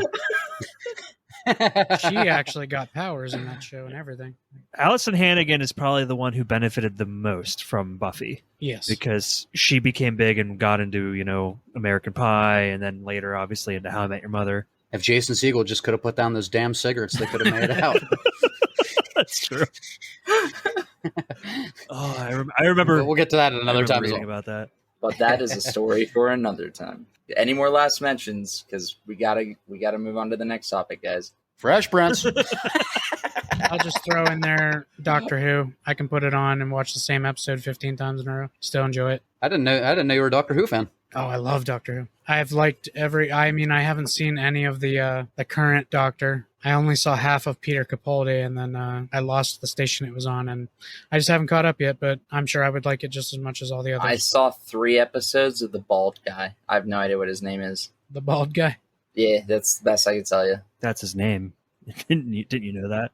She actually got powers in that show and everything. Allison Hannigan is probably the one who benefited the most from Buffy. Yes. Because she became big and got into, American Pie, and then later, obviously, into How I Met Your Mother. If Jason Segel just could have put down those damn cigarettes, they could have made it out. That's true. I remember. But we'll get to that at another time as reading well. about that. But that is a story for another time. Any more last mentions? Because we gotta move on to the next topic, guys. Fresh Prince. I'll just throw in there Doctor Who. I can put it on and watch the same episode 15 times in a row. Still enjoy it. I didn't know you were a Doctor Who fan. Oh, I love Doctor Who. I've liked I haven't seen any of the current Doctor. I only saw half of Peter Capaldi, and then I lost the station it was on, and I just haven't caught up yet, but I'm sure I would like it just as much as all the others. I saw 3 episodes of the bald guy. I have no idea what his name is. The bald guy? Yeah, that's the best I can tell you. That's his name. Didn't you know that?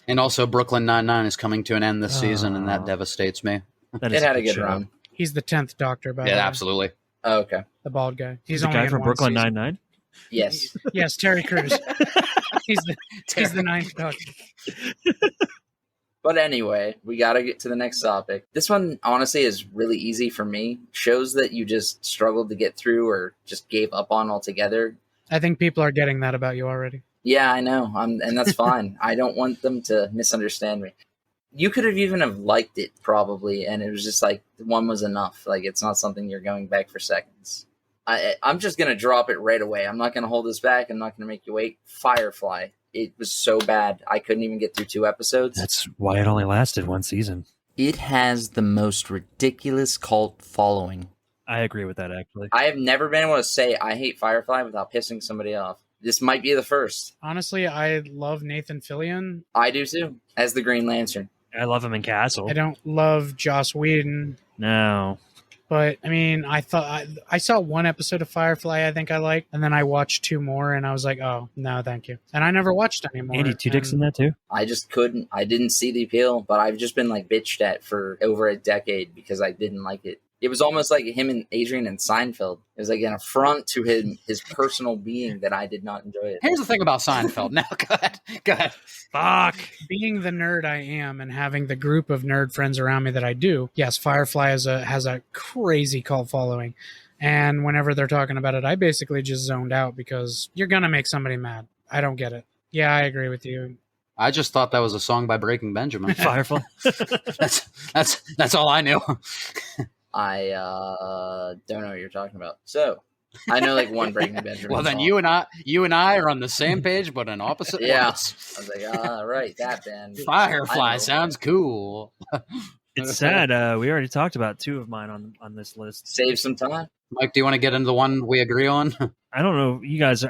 And also, Brooklyn Nine-Nine is coming to an end this season, and that devastates me. That It is had a good show. run. He's the 10th Doctor, by the way. Yeah, absolutely. Oh, okay. The bald guy. He's The only guy in from one Brooklyn season. Nine-Nine? Yes. Yes, Terry Crews. he's the 9th Doctor. But anyway, we got to get to the next topic. This one, honestly, is really easy for me. Shows that you just struggled to get through or just gave up on altogether. I think people are getting that about you already. Yeah, I know. And that's fine. I don't want them to misunderstand me. You could have even have liked it, probably, and it was just like, one was enough. Like, it's not something you're going back for seconds. I'm just going to drop it right away. I'm not going to hold this back. I'm not going to make you wait. Firefly. It was so bad. I couldn't even get through 2 episodes. That's why it only lasted 1 season. It has the most ridiculous cult following. I agree with that, actually. I have never been able to say I hate Firefly without pissing somebody off. This might be the first. Honestly, I love Nathan Fillion. I do too, as the Green Lantern. I love him in Castle. I don't love Joss Whedon. No. But, I mean, I saw 1 episode of Firefly I think I liked, and then I watched 2 more, and I was like, oh, no, thank you. And I never watched anymore. Andy Tudyk's in that too? I just couldn't. I didn't see the appeal, but I've just been like bitched at for over a decade because I didn't like it. It was almost like him and Adrian and Seinfeld. It was like an affront to his personal being that I did not enjoy it. Here's the thing about Seinfeld. Now, go ahead. Fuck. Being the nerd I am and having the group of nerd friends around me that I do, yes, Firefly has a crazy cult following. And whenever they're talking about it, I basically just zoned out because you're going to make somebody mad. I don't get it. Yeah, I agree with you. I just thought that was a song by Breaking Benjamin. Firefly. That's all I knew. I don't know what you're talking about. So I know like one Breaking Benjamin. Well, then song. you and I are on the same page, but in opposite Yeah. ways. I was like, right, that band. I Firefly know. sounds cool. It's sad. We already talked about 2 of mine on this list. Save some time. Mike, do you want to get into the one we agree on? I don't know.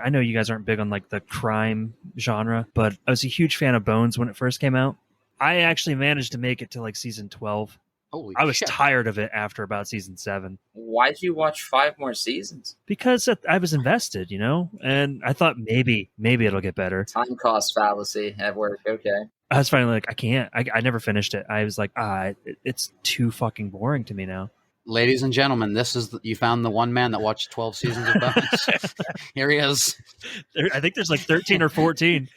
I know you guys aren't big on like the crime genre, but I was a huge fan of Bones when it first came out. I actually managed to make it to like season 12. Holy I was shit. tired of it after about season 7 Why'd you watch 5 more seasons? because I was invested, and I thought maybe it'll get better. Time cost fallacy at work. Okay. I was finally like, I can't. I never finished it. I was like, it's too fucking boring to me now. Ladies and gentlemen, you found the one man that watched 12 seasons of Bones. Here he is. I think there's like 13 or 14.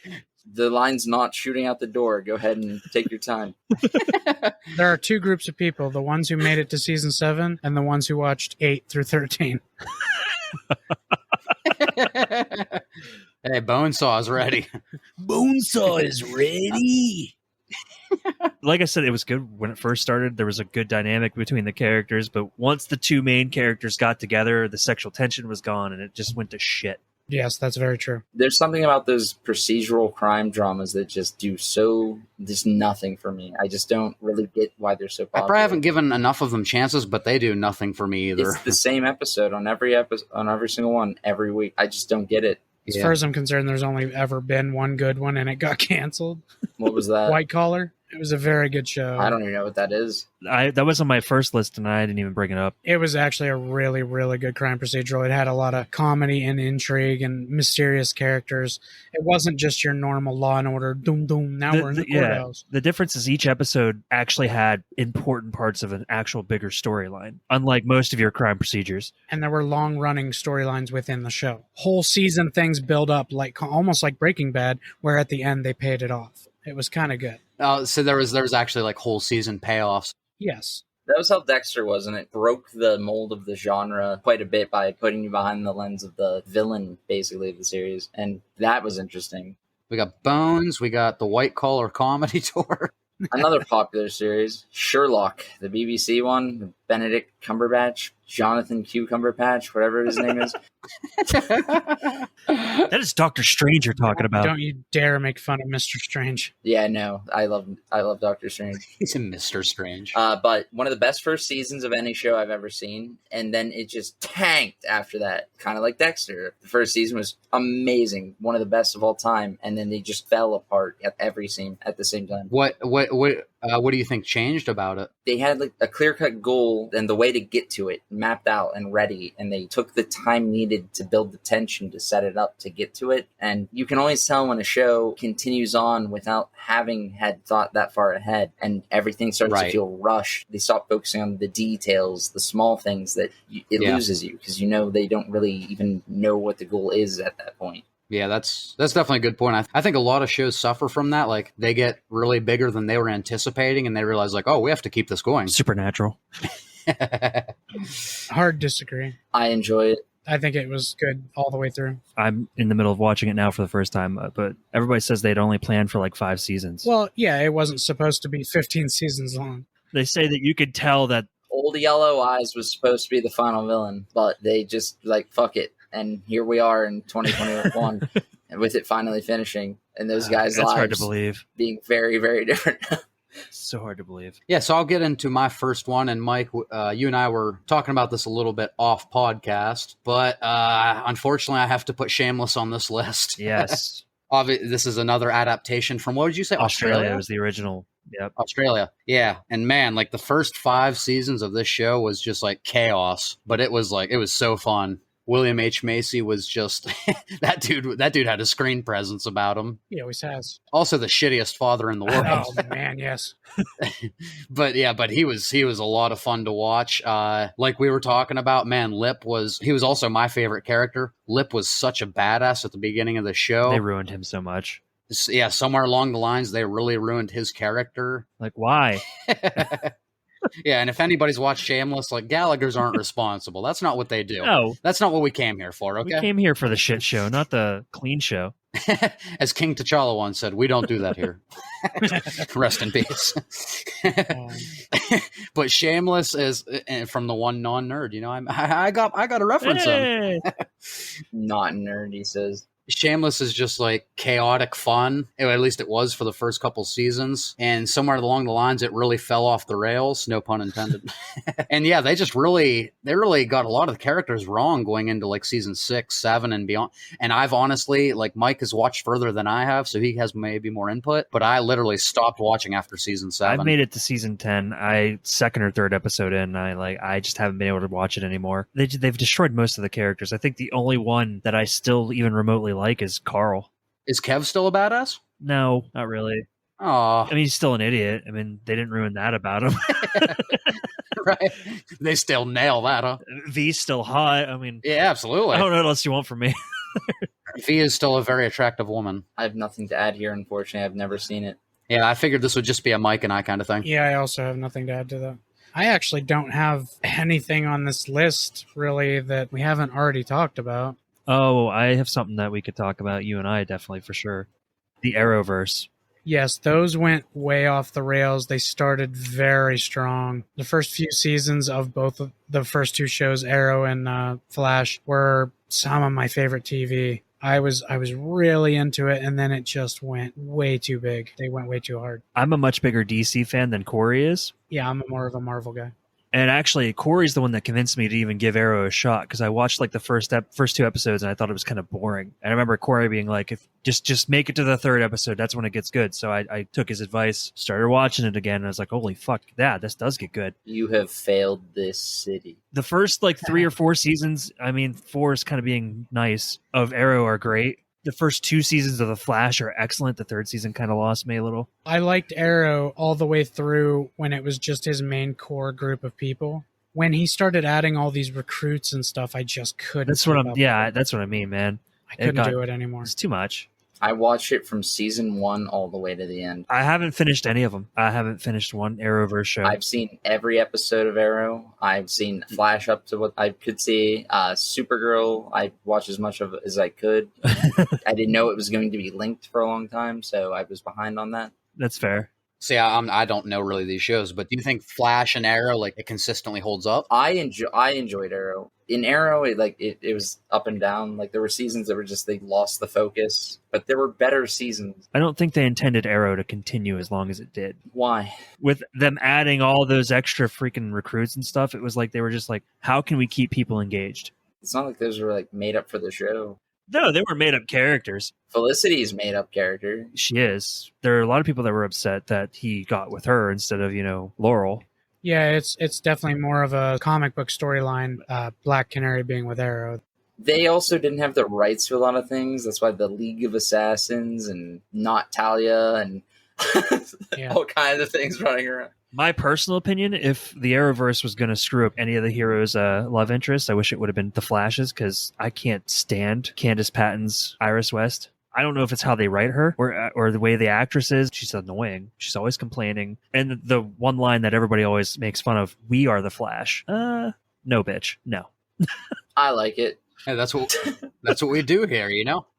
The line's not shooting out the door. Go ahead and take your time. There are 2 groups of people, the ones who made it to season 7 and the ones who watched 8 through 13. Hey, Bonesaw's ready. Bonesaw is ready. Like I said, it was good when it first started. There was a good dynamic between the characters, but once the 2 main characters got together, the sexual tension was gone and it just went to shit. Yes, that's very true. There's something about those procedural crime dramas that just do just nothing for me. I just don't really get why they're so I popular. probably haven't given enough of them chances, but they do nothing for me either. It's the same episode on every single one every week. I just don't get it. As far as I'm concerned, there's only ever been one good one, and it got canceled. What was that? White Collar. It was a very good show. I don't even know what that is. That was on my first list and I didn't even bring it up. It was actually a really, really good crime procedural. It had a lot of comedy and intrigue and mysterious characters. It wasn't just your normal Law and Order, doom, doom, now we're in the courthouse. The difference is each episode actually had important parts of an actual bigger storyline, unlike most of your crime procedures. And there were long-running storylines within the show. Whole season things build up, like almost like Breaking Bad, where at the end they paid it off. It was kind of good. So there was actually like whole season payoffs. Yes. That was how Dexter was, and it broke the mold of the genre quite a bit by putting you behind the lens of the villain, basically, of the series. And that was interesting. We got Bones. We got the White Collar Comedy Tour. Another popular series, Sherlock, the BBC one, Benedict Cumberbatch, Jonathan Cucumber Patch, whatever his name is. That is Doctor Strange you're talking about. Don't you dare make fun of Mr. Strange. Yeah, no, I love Doctor Strange. He's a Mr. Strange. But one of the best first seasons of any show I've ever seen, and then it just tanked after that, kind of like Dexter. The first season was amazing, one of the best of all time, and then they just fell apart at every scene at the same time. What do you think changed about it? They had like a clear-cut goal and the way to get to it mapped out and ready, and they took the time needed to build the tension to set it up to get to it. And you can always tell when a show continues on without having had thought that far ahead, and everything starts to feel rushed. They stop focusing on the details, the small things that it loses you, because they don't really even know what the goal is at that point. Yeah, that's definitely a good point. I think a lot of shows suffer from that. Like, they get really bigger than they were anticipating, and they realize, like, oh, we have to keep this going. Supernatural. Hard disagree. I enjoy it. I think it was good all the way through. I'm in the middle of watching it now for the first time, but everybody says they'd only planned for like 5 seasons. Well, yeah, it wasn't supposed to be 15 seasons long. They say that you could tell that Old Yellow Eyes was supposed to be the final villain, but they just fuck it. And here we are in 2021 and with it finally finishing, and those guys' that's lives hard to believe. Being very, very different. So hard to believe. Yeah, so I'll get into my first one. And Mike, you and I were talking about this a little bit off podcast, but unfortunately I have to put Shameless on this list. Yes. This is another adaptation from, what did you say? Australia was the original. Yep. Australia. Yeah. And man, like the first 5 seasons of this show was just like chaos, but it was so fun. William H. Macy was just that dude had a screen presence about him. He always has. Also the shittiest father in the world. Oh man, yes. but he was a lot of fun to watch. Like we were talking about, man, he was also my favorite character. Lip was such a badass at the beginning of the show. They ruined him so much. Yeah, somewhere along the lines they really ruined his character. Like, why? Yeah, and if anybody's watched Shameless, like, Gallaghers aren't responsible. That's not what they do. No. That's not what we came here for, okay? We came here for the shit show, not the clean show. As King T'Challa once said, we don't do that here. Rest in peace. But Shameless is from the one non-nerd, I got a reference him. Not nerd, he says. Shameless is just like chaotic fun. At least it was for the first couple seasons. And somewhere along the lines, it really fell off the rails. No pun intended. And yeah, they really got a lot of the characters wrong going into like season 6, 7 and beyond. And I've honestly, like, Mike has watched further than I have, so he has maybe more input, but I literally stopped watching after season 7. I've made it to season 10. Second or third episode in, I just haven't been able to watch it anymore. They've destroyed most of the characters. I think the only one that I still even remotely like is Carl. Is Kev still a badass? No, not really. Aw. I mean, he's still an idiot. I mean, they didn't ruin that about him. Right. They still nail that, huh? V's still hot. I mean, yeah, absolutely. I don't know what else you want from me. V is still a very attractive woman. I have nothing to add here, unfortunately. I've never seen it. Yeah, I figured this would just be a Mike and I kind of thing. Yeah, I also have nothing to add to that. I actually don't have anything on this list, really, that we haven't already talked about. Oh, I have something that we could talk about, you and I, definitely, for sure. The Arrowverse. Yes, those went way off the rails. They started very strong. The first few seasons of both of the first 2 shows, Arrow and Flash, were some of my favorite TV. I was really into it, and then it just went way too big. They went way too hard. I'm a much bigger DC fan than Corey is. Yeah, I'm more of a Marvel guy. And actually, Corey's the one that convinced me to even give Arrow a shot, because I watched like the first 2 episodes and I thought it was kind of boring. And I remember Corey being like, "If just make it to the 3rd episode, that's when it gets good." So I took his advice, started watching it again, and I was like, "Holy fuck, this does get good." You have failed this city. The first like 3 or 4 seasons, I mean, 4 is kind of being nice, of Arrow are great. The first 2 seasons of The Flash are excellent. The 3rd season kind of lost me a little. I liked Arrow all the way through when it was just his main core group of people. When he started adding all these recruits and stuff, I just couldn't. That's what I mean, man. I couldn't do it anymore. It's too much. I watched it from season 1 all the way to the end. I haven't finished any of them. I haven't finished one Arrowverse show. I've seen every episode of Arrow. I've seen Flash up to what I could see. Supergirl, I watched as much of it as I could. I didn't know it was going to be linked for a long time, so I was behind on that. That's fair. See, I don't know really these shows, but do you think Flash and Arrow, like, it consistently holds up? I enjoyed Arrow. In Arrow, it was up and down. Like, there were seasons that were just, they lost the focus, but there were better seasons. I don't think they intended Arrow to continue as long as it did. Why? With them adding all those extra freaking recruits and stuff, it was like they were just like, how can we keep people engaged? It's not like those were, like, made up for the show. No, they were made up characters. Felicity's made up character. She is. There are a lot of people that were upset that he got with her instead of, Laurel. Yeah, it's definitely more of a comic book storyline, Black Canary being with Arrow. They also didn't have the rights to a lot of things. That's why the League of Assassins and not Talia and all kinds of things running around. My personal opinion, if the Arrowverse was going to screw up any of the heroes' love interests, I wish it would have been the Flashes, because I can't stand Candace Patton's Iris West. I don't know if it's how they write her or the way the actress is. She's annoying. She's always complaining. And the one line that everybody always makes fun of, we are the Flash. No, bitch. No. I like it. Hey, that's what we do here,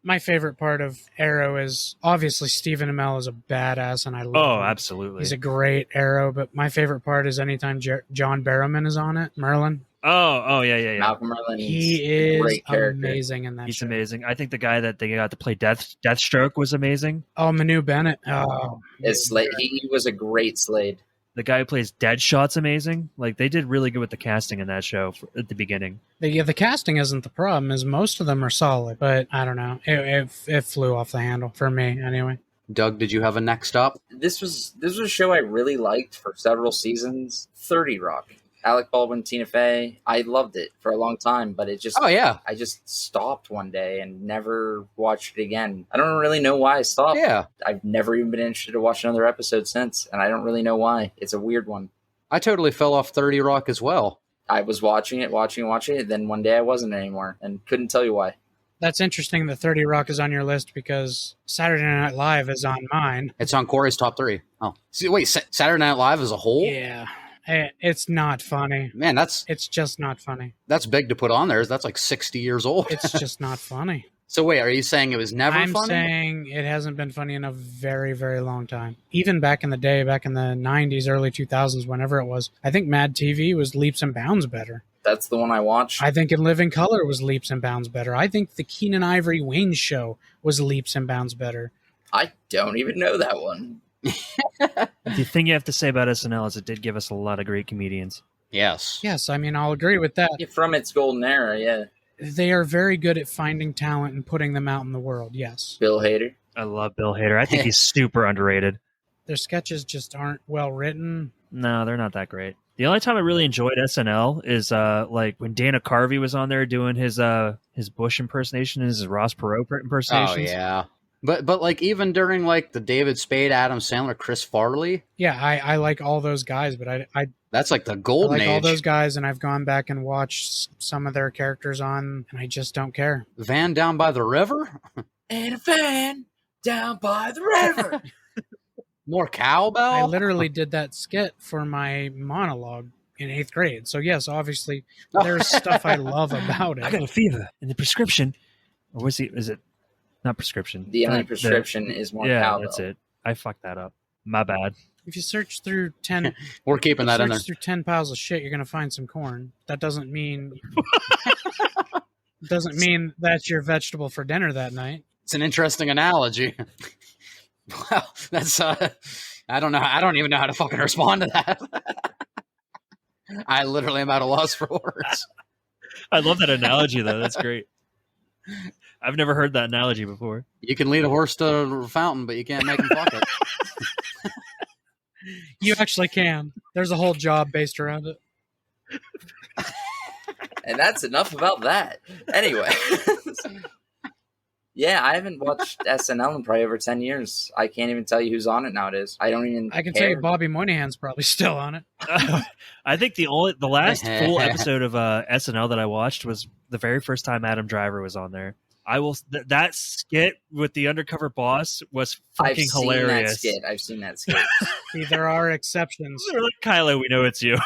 My favorite part of Arrow is obviously Stephen Amell is a badass, and I love him. Absolutely. He's a great Arrow, but my favorite part is anytime John Barrowman is on it, Merlin. Yeah. Malcolm Merlin. He is amazing in that He's show. amazing. I think the guy that they got to play Deathstroke was amazing. Oh, Manu Bennett. Oh, He was a great Slade. The guy who plays Deadshot's amazing. Like, they did really good with the casting in that show at the beginning. the casting isn't the problem, is most of them are solid, but I don't know. It flew off the handle for me anyway. Doug, did you have a next up? This was a show I really liked for several seasons. 30 Rock. Alec Baldwin, Tina Fey. I loved it for a long time, but it just... Oh, yeah. I just stopped one day and never watched it again. I don't really know why I stopped. Yeah. I've never even been interested to watch another episode since, and I don't really know why. It's a weird one. I totally fell off 30 Rock as well. I was watching it, then one day I wasn't anymore, and couldn't tell you why. That's interesting that 30 Rock is on your list, because Saturday Night Live is on mine. It's on Corey's top 3. Oh. See, wait, Saturday Night Live as a whole? Yeah. It's not funny. Man, it's just not funny. That's big to put on there. That's like 60 years old. It's just not funny. So wait, are you saying it was never funny? I'm saying it hasn't been funny in a very, very long time. Even back in the day, back in the 90s, early 2000s, whenever it was, I think Mad TV was leaps and bounds better. That's the one I watched. I think In Living Color was leaps and bounds better. I think the Keenan Ivory Wayne show was leaps and bounds better. I don't even know that one. The thing you have to say about SNL is it did give us a lot of great comedians. Yes. Yes, I mean, I'll agree with that. Yeah, from its golden era, yeah. They are very good at finding talent and putting them out in the world, yes. Bill Hader. I love Bill Hader. I think he's super underrated. Their sketches just aren't well written. No, they're not that great. The only time I really enjoyed SNL is like when Dana Carvey was on there doing his Bush impersonation and his Ross Perot impersonations. Oh, yeah. But like even during like the David Spade, Adam Sandler, Chris Farley. Yeah, I like all those guys, but I that's like the golden age. I like all those guys, and I've gone back and watched some of their characters on, and I just don't care. Van Down by the River? And a van down by the river. More cowbell? I literally did that skit for my monologue in 8th grade. So yes, obviously there's stuff I love about it. I got a fever, and the prescription, or is it not prescription? The only prescription is more cowbell. That's it. I fucked that up. My bad. If you search through 10, we're keeping that in there. Through 10 piles of shit, you're gonna find some corn. That doesn't mean that's your vegetable for dinner that night. It's an interesting analogy. Well, that's I don't know. I don't even know how to fucking respond to that. I literally am at a loss for words. I love that analogy though. That's great. I've never heard that analogy before. You can lead a horse to a fountain, but you can't make him fuck it. You actually can. There's a whole job based around it. And that's enough about that. Anyway. Yeah, I haven't watched SNL in probably over 10 years. I can't even tell you who's on it nowadays. I can tell you Bobby Moynihan's probably still on it. I think the last full episode of SNL that I watched was the very first time Adam Driver was on there. I will. That skit with the undercover boss was fucking hilarious. I've seen that skit. See, there are exceptions. They're like, Kylo, we know it's you.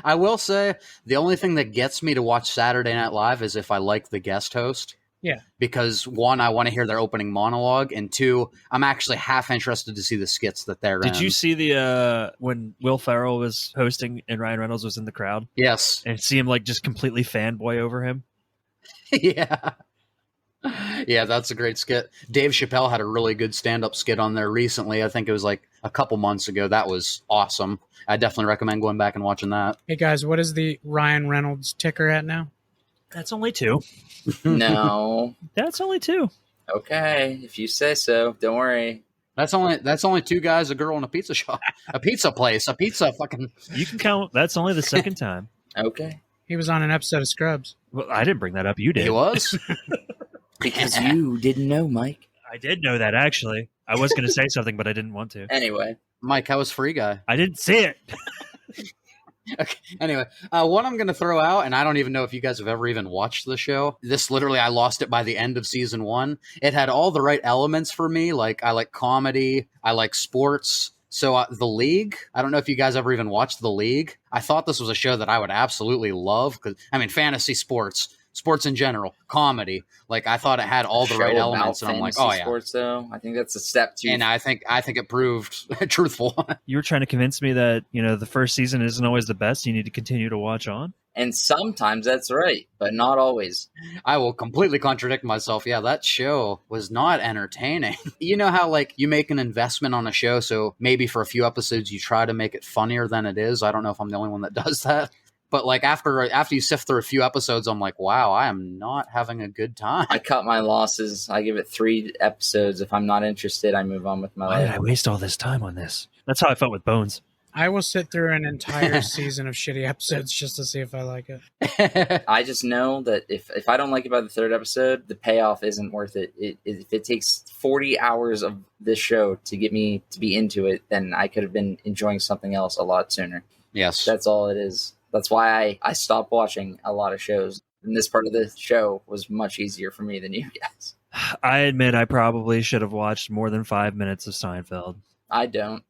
I will say the only thing that gets me to watch Saturday Night Live is if I like the guest host. Yeah. Because one, I want to hear their opening monologue, and two, I'm actually half interested to see the skits that they're in. Did you see the when Will Ferrell was hosting and Ryan Reynolds was in the crowd? Yes. And see him like just completely fanboy over him? Yeah. Yeah, that's a great skit. Dave Chappelle had a really good stand-up skit on there recently. I think it was like a couple months ago. That was awesome. I definitely recommend going back and watching that. Hey guys, what is the Ryan Reynolds ticker at now? That's only 2. No. That's only 2. Okay, if you say so. Don't worry. That's only 2 guys, a girl, and a pizza shop, a pizza place, a pizza fucking. You can count. That's only the second time. Okay. He was on an episode of Scrubs. Well, I didn't bring that up. You did. He was. Because you didn't know, Mike. I did know that, actually. I was going to say something, but I didn't want to. Anyway. Mike, how was Free Guy? I didn't see it. Okay. Anyway, what I'm going to throw out, and I don't even know if you guys have ever even watched the show. This literally, I lost it by the end of season 1. It had all the right elements for me. Like, I like comedy. I like sports. So The League, I don't know if you guys ever even watched The League. I thought this was a show that I would absolutely love. Because, I mean, fantasy sports in general, comedy. Like, I thought it had all the right elements. And I'm like, oh, yeah. Sports, though. I think that's a step too. And I think it proved truthful. You were trying to convince me that, the first season isn't always the best. You need to continue to watch on. And sometimes that's right, but not always. I will completely contradict myself. Yeah, that show was not entertaining. You know how, like, you make an investment on a show, so maybe for a few episodes you try to make it funnier than it is. I don't know if I'm the only one that does that. But, like, after you sift through a few episodes, I'm like, wow, I am not having a good time. I cut my losses. I give it 3 episodes. If I'm not interested, I move on with my life. Why did I waste all this time on this? That's how I felt with Bones. I will sit through an entire season of shitty episodes just to see if I like it. I just know that if I don't like it by the 3rd episode, the payoff isn't worth it. If it takes 40 hours of this show to get me to be into it, then I could have been enjoying something else a lot sooner. Yes. That's all it is. That's why I stopped watching a lot of shows. And this part of the show was much easier for me than you guys. I admit I probably should have watched more than 5 minutes of Seinfeld. I don't.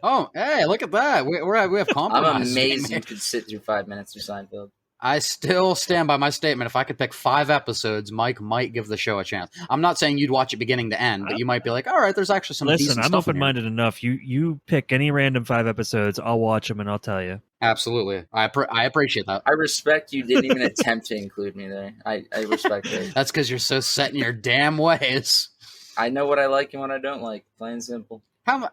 Oh, hey, look at that. We have compromise. I'm amazed you could sit through 5 minutes of Seinfeld. I still stand by my statement. If I could pick 5 episodes, Mike might give the show a chance. I'm not saying you'd watch it beginning to end, but you might be like, all right, there's actually some decent Listen, I'm stuff in open-minded enough. You pick any random 5 episodes, I'll watch them and I'll tell you. Absolutely. I appreciate that. I respect you didn't even attempt to include me there. I respect it. That's because you're so set in your damn ways. I know what I like and what I don't like. Plain and simple. Damn it,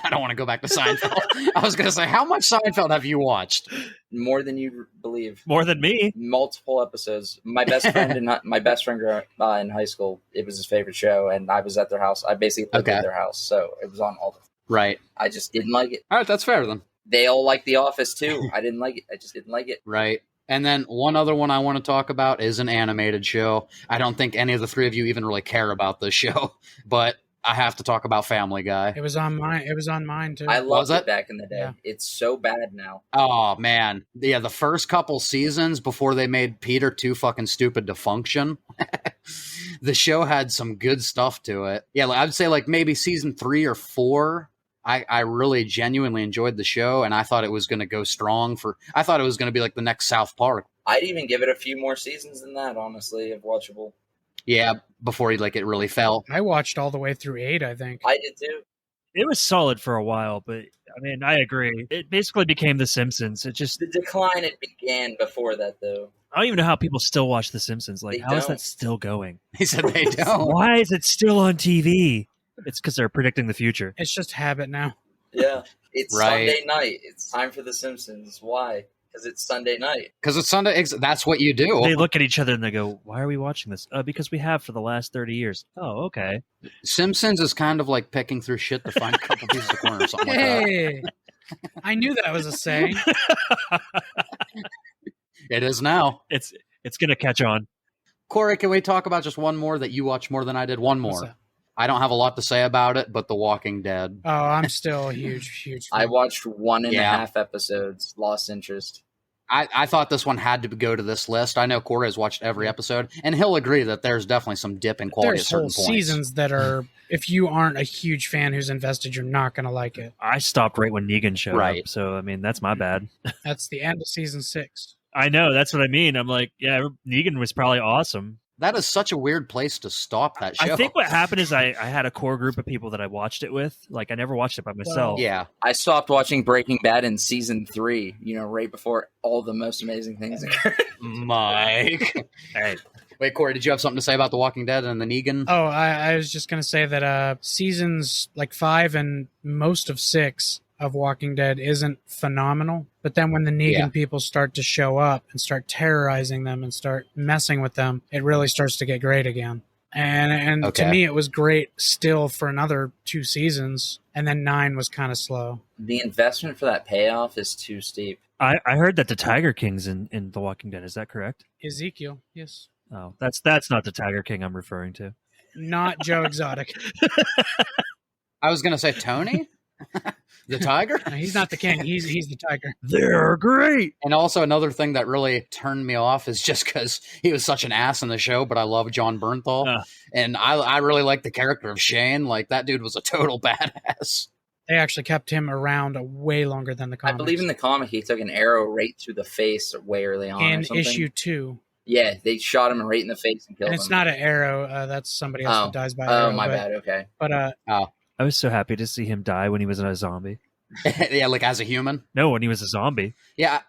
I don't want to go back to Seinfeld. I was going to say, how much Seinfeld have you watched? More than you believe. More than me. Multiple episodes. My best friend in high school, it was his favorite show, and I was at their house. I basically lived at their house, so it was on all the time. Right. I just didn't like it. All right, that's fair then. They all like The Office too. I didn't like it. I just didn't like it. Right. And then one other one I want to talk about is an animated show. I don't think any of the 3 of you even really care about this show, but I have to talk about Family Guy. It was on mine too. I loved it back in the day. Yeah. It's so bad now. Oh man. Yeah, the first couple seasons before they made Peter too fucking stupid to function. The show had some good stuff to it. Yeah, I'd say like maybe season 3 or 4. I really genuinely enjoyed the show, and I thought it was going to go strong I thought it was going to be like the next South Park. I'd even give it a few more seasons than that, honestly, of watchable. Yeah, before it really fell. I watched all the way through 8, I think. I did too. It was solid for a while, but I mean, I agree. It basically became The Simpsons. The decline it began before that, though. I don't even know how people still watch The Simpsons. Like, how is don't. that still going? He said they don't. Why is it still on TV? It's because they're predicting the future. It's just habit now. Yeah. It's Right. Sunday night. It's time for The Simpsons. Why? Because it's Sunday night. Because it's Sunday. That's what you do. They look at each other and they go, why are we watching this? Because we have for the last 30 years. Oh, okay. Simpsons is kind of like picking through shit to find a couple pieces of corn or something like that. Hey, I knew that was a saying. It is now. It's going to catch on. Corey, can we talk about just one more that you watched more than I did? One What's more. that? I don't have a lot to say about it, but The Walking Dead. Oh, I'm still a huge I fan. watched 1.5 Yeah. episodes. Lost interest. I thought this one had to go to this list. I know Corey has watched every episode, and he'll agree that there's definitely some dip in quality There's at certain whole points. seasons that are, if you aren't a huge fan who's invested, you're not going to like it. I stopped right when Negan showed Right. up, so I mean that's my bad. That's the end of season 6. I know, that's what I mean. I'm like, yeah, Negan was probably awesome. That is such a weird place to stop that show. I think what happened is I had a core group of people that I watched it with. Like I never watched it by myself. Yeah. I stopped watching Breaking Bad in season 3, right before all the most amazing things occurred. Mike. Hey, Wait, Corey, did you have something to say about The Walking Dead and the Negan? Oh, I was just going to say that seasons like 5 and most of 6 of Walking Dead isn't phenomenal. But then when the Negan people start to show up and start terrorizing them and start messing with them, it really starts to get great again. And Okay. to me, it was great still for another 2 seasons. And then 9 was kind of slow. The investment for that payoff is too steep. I heard that the Tiger King's in The Walking Dead. Is that correct? Ezekiel, yes. Oh, that's not the Tiger King I'm referring to. Not Joe Exotic. I was going to say Tony? The tiger? No, he's not the king. He's the tiger. They're great. And also another thing that really turned me off is just because he was such an ass in the show, but I love John Bernthal. And I really like the character of Shane. Like, that dude was a total badass. They actually kept him around way longer than the comics. I believe in the comic he took an arrow right through the face way early on. In or something. issue 2. Yeah, they shot him right in the face and killed him. And it's not an arrow. That's somebody else that dies by arrow. Oh, my bad. Okay. But I was so happy to see him die when he was a zombie. Yeah, like as a human? No, when he was a zombie. Yeah.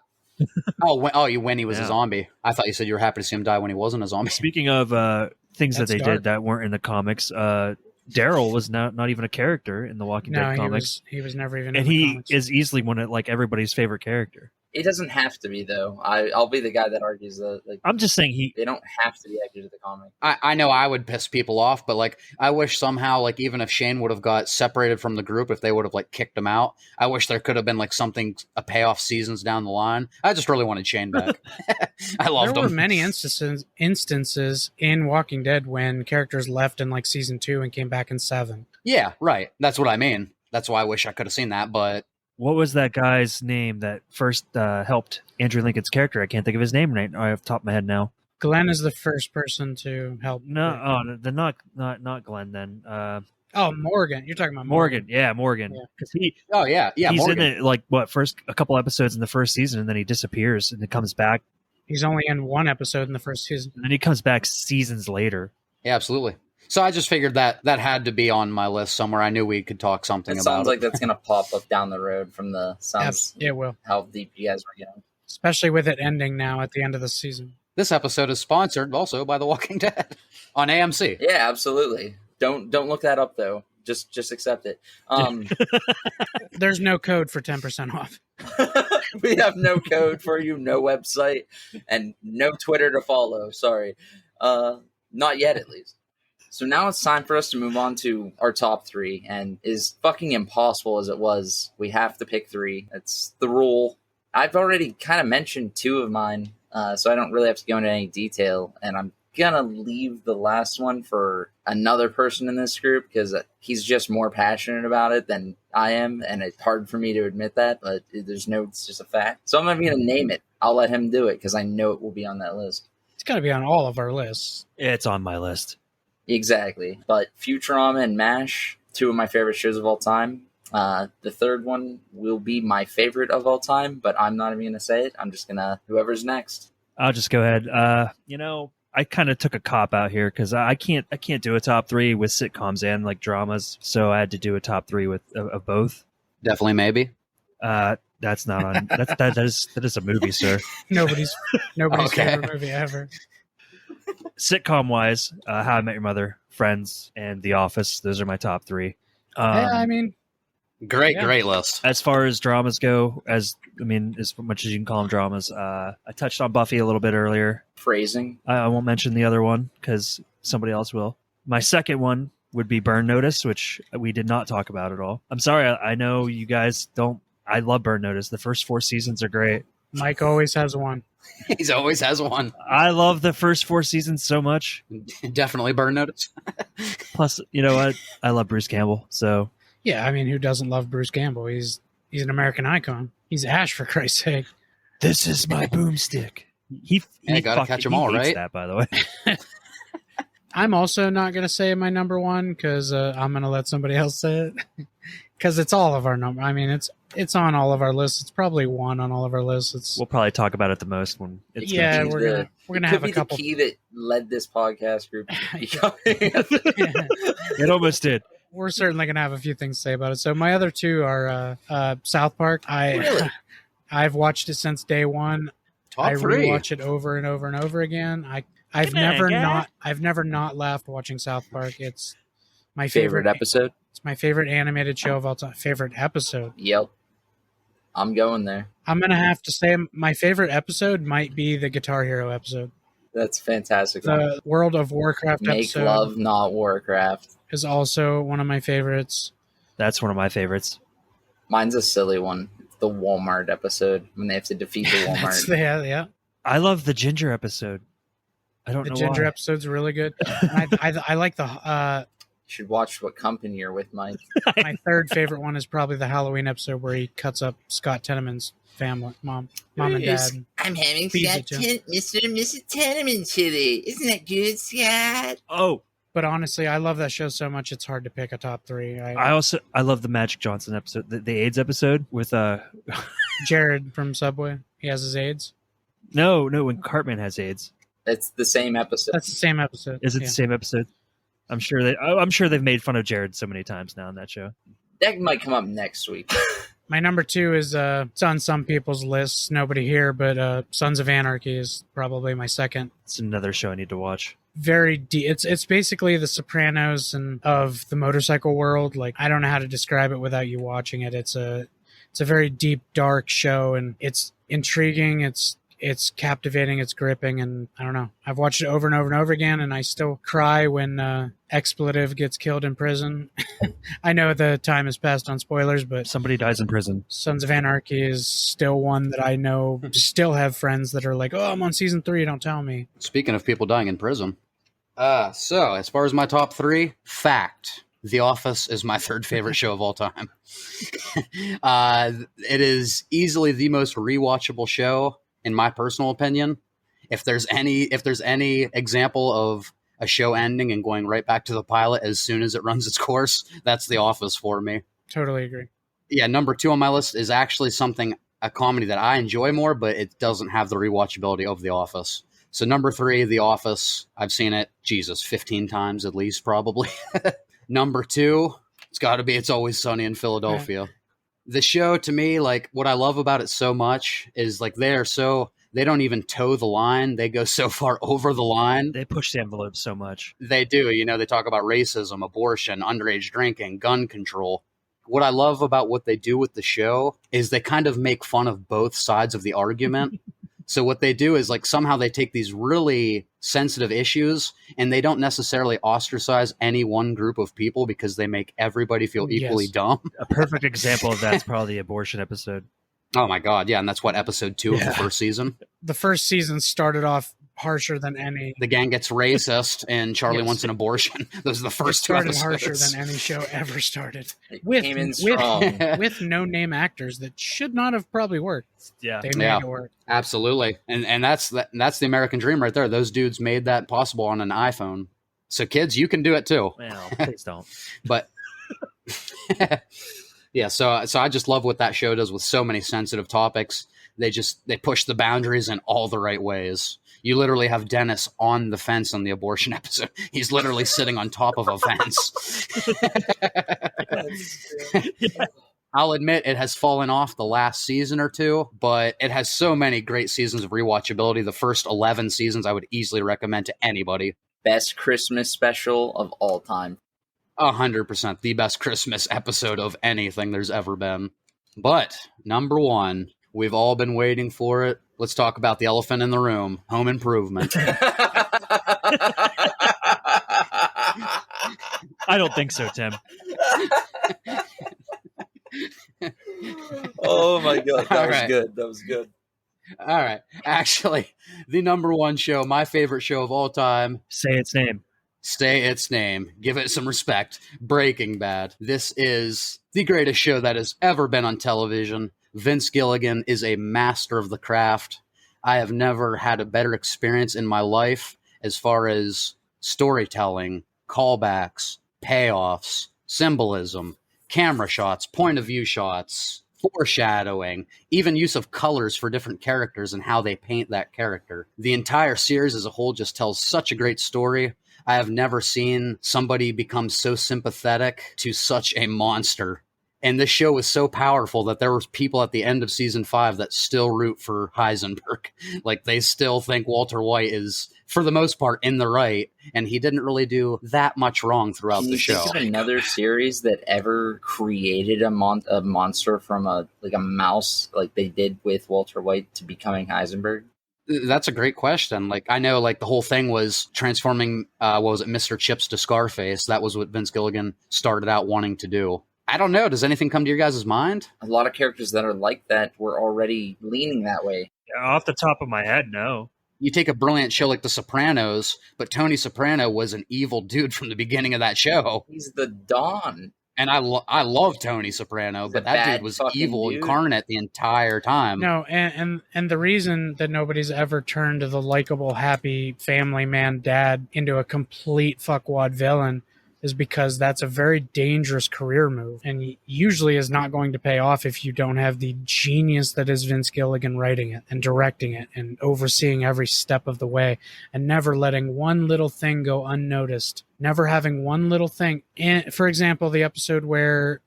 When he was a zombie. I thought you said you were happy to see him die when he wasn't a zombie. Speaking of things that they did that weren't in the comics, Daryl was not even a character in the Walking Dead comics. He was never even and in the he comics. is easily one of like everybody's favorite character. It doesn't have to be, though. I'll be the guy that argues that. Like, I'm just saying they don't have to be actors of the comic. I know I would piss people off, but like I wish somehow, like even if Shane would have got separated from the group, if they would have like kicked him out, I wish there could have been like a payoff seasons down the line. I just really wanted Shane back. I loved him. There were many instances in Walking Dead when characters left in like season 2 and came back in 7. Yeah, right. That's what I mean. That's why I wish I could have seen that, but what was that guy's name that first helped Andrew Lincoln's character? I can't think of his name right off the top of my head now. Glenn is the first person to help. Not Glenn then. Morgan. You're talking about Morgan. Yeah, Morgan. Yeah. He's Morgan. in it like first a couple episodes in the first season, and then he disappears and then comes back. He's only in 1 episode in the first season. And then he comes back seasons later. Yeah, absolutely. So I just figured that had to be on my list somewhere. I knew we could talk something about it. Sounds like that's going to pop up down the road from the sounds. It will. How deep you guys were getting. Especially with it ending now at the end of the season. This episode is sponsored also by The Walking Dead on AMC. Yeah, absolutely. Don't look that up though. Just accept it. There's no code for 10% off. We have no code for you, no website, and no Twitter to follow. Sorry. Not yet, at least. So now it's time for us to move on to our top 3, and as fucking impossible as it was, we have to pick 3. It's the rule. I've already kind of mentioned 2 of mine, so I don't really have to go into any detail, and I'm gonna leave the last one for another person in this group because he's just more passionate about it than I am, and it's hard for me to admit that, but it's just a fact. So I'm not even gonna name it. I'll let him do it because I know it will be on that list. It's got to be on all of our lists. It's on my list. Exactly. But Futurama and MASH, 2 of my favorite shows of all time. The third one will be my favorite of all time, but I'm not even going to say it. I'm just going to, whoever's next. I'll just go ahead. I kind of took a cop out here because I can't do a top 3 with sitcoms and like dramas. So I had to do a top 3 with of both. Definitely maybe. That's not on. That is a movie, sir. Nobody's Okay. favorite movie ever. Sitcom wise, How I Met Your Mother, Friends, and The Office. Those are my top 3. Yeah, I mean, Great Yeah. list. As far as dramas go, as much as you can call them dramas, I touched on Buffy a little bit earlier. Phrasing. I won't mention the other one because somebody else will. My second one would be Burn Notice, which we did not talk about at all. I'm sorry, I know you guys don't. I love Burn Notice. The first 4 seasons are great. Mike always has one. He always has one. I love the first 4 seasons so much. Definitely Burn Notice. Plus, you know what? I love Bruce Campbell. So Yeah, I mean, who doesn't love Bruce Campbell? He's an American icon. He's Ash, for Christ's sake. This is my boomstick. He gotta catch 'em all, hates right? that, by the way. I'm also not going to say my number one because I'm going to let somebody else say it because it's all of our number. I mean, it's on all of our lists. It's probably one on all of our lists. It's We'll probably talk about it the most when it's yeah, gonna we're gonna have a couple. The key that led this podcast group. It almost did. We're certainly going to have a few things to say about it. So my other two are South Park. Really? I've watched it since day one. Top 3. rewatch it over and over and over again. I've never not laughed watching South Park. It's my favorite episode. It's my favorite animated show of all time. Favorite episode. Yep. I'm going there. I'm gonna have to say my favorite episode might be the Guitar Hero episode. That's fantastic. The World of Warcraft Make episode love, not Warcraft. is also one of my favorites. That's one of my favorites. Mine's a silly one. It's the Walmart episode when they have to defeat the Walmart. Yeah. I love the Ginger episode. I don't The know Ginger why. episode's really good. I like the You should watch what company you're with, Mike. my third favorite one is probably the Halloween episode where he cuts up Scott Tenorman's family, mom and dad. I'm having Feeds it to him. Mr. and Mrs. Tenorman today. Isn't that good, Scott? Oh, But honestly, I love that show so much it's hard to pick a top 3. I love the Magic Johnson episode, the AIDS episode with Jared from Subway, he has his AIDS. no, when Cartman has AIDS. It's the same episode. That's the same episode. Is it Yeah. the same episode? I'm sure they've made fun of Jared so many times now in that show. That might come up next week. My number 2 is it's on some people's lists, nobody here, but Sons of Anarchy is probably my second. It's another show I need to watch. Very deep. It's basically the Sopranos and of the motorcycle world. Like, I don't know how to describe it without you watching it. It's a very deep, dark show, and it's intriguing. It's captivating, it's gripping, and I don't know. I've watched it over and over and over again, and I still cry when Expletive gets killed in prison. I know the time has passed on spoilers, but Somebody dies in prison. Sons of Anarchy is still one that I know still have friends that are like, oh, I'm on season 3, don't tell me. Speaking of people dying in prison. So, as far as my top 3, fact. The Office is my third favorite show of all time. It is easily the most rewatchable show, in my personal opinion. If there's any example of a show ending and going right back to the pilot as soon as it runs its course, that's The Office for me. Totally agree. Yeah, number 2 on my list is actually a comedy that I enjoy more, but it doesn't have the rewatchability of The Office. So number 3, The Office. I've seen it, 15 times at least, probably. Number 2, it's got to be It's Always Sunny in Philadelphia. Yeah. The show, to me, like, what I love about it so much is, like, they don't even toe the line. They go so far over the line. They push the envelope so much. They do. They talk about racism, abortion, underage drinking, gun control. What I love about what they do with the show is they kind of make fun of both sides of the argument. So what they do is, like, somehow they take these really sensitive issues and they don't necessarily ostracize any one group of people because they make everybody feel equally dumb. A perfect example of that is probably the abortion episode. Oh my God. Yeah. And that's what episode 2 of the first season. The first season started off harsher than any. The gang gets racist and Charlie wants an abortion. Those are the first 2 episodes. Harsher than any show ever started. Came in strong. With no-name actors that should not have probably worked. Yeah. They made it work. Absolutely. And that's the American dream right there. Those dudes made that possible on an iPhone. So kids, you can do it too. Well, please don't. But yeah, so I just love what that show does with so many sensitive topics. They push the boundaries in all the right ways. You literally have Dennis on the fence on the abortion episode. He's literally sitting on top of a fence. I'll admit it has fallen off the last season or 2, but it has so many great seasons of rewatchability. The first 11 seasons I would easily recommend to anybody. Best Christmas special of all time. 100% the best Christmas episode of anything there's ever been. But number 1, we've all been waiting for it. Let's talk about the elephant in the room, Home Improvement. I don't think so, Tim. Oh my God, that was right. good. That was good. All right. Actually, the number 1 show, my favorite show of all time. Say its name. Say its name. Give it some respect. Breaking Bad. This is the greatest show that has ever been on television. Vince Gilligan is a master of the craft. I have never had a better experience in my life as far as storytelling, callbacks, payoffs, symbolism, camera shots, point of view shots, foreshadowing, even use of colors for different characters and how they paint that character. The entire series as a whole just tells such a great story. I have never seen somebody become so sympathetic to such a monster. And this show was so powerful that there was people at the end of season 5 that still root for Heisenberg. Like, they still think Walter White is, for the most part, in the right, and he didn't really do that much wrong throughout the show. Think of another series that ever created a monster from a mouse, like they did with Walter White, to becoming Heisenberg? That's a great question. Like, I know, like, the whole thing was transforming, Mr. Chips to Scarface. That was what Vince Gilligan started out wanting to do. I don't know. Does anything come to your guys' mind? A lot of characters that are like that were already leaning that way. Yeah, off the top of my head, no. You take a brilliant show like The Sopranos, but Tony Soprano was an evil dude from the beginning of that show. He's the Don. And I love Tony Soprano, but that dude was evil incarnate the entire time. No, and the reason that nobody's ever turned the likable, happy family man dad into a complete fuckwad villain is because that's a very dangerous career move, and usually is not going to pay off if you don't have the genius that is Vince Gilligan writing it and directing it and overseeing every step of the way and never letting one little thing go unnoticed, never having one little thing. And for example, the episode where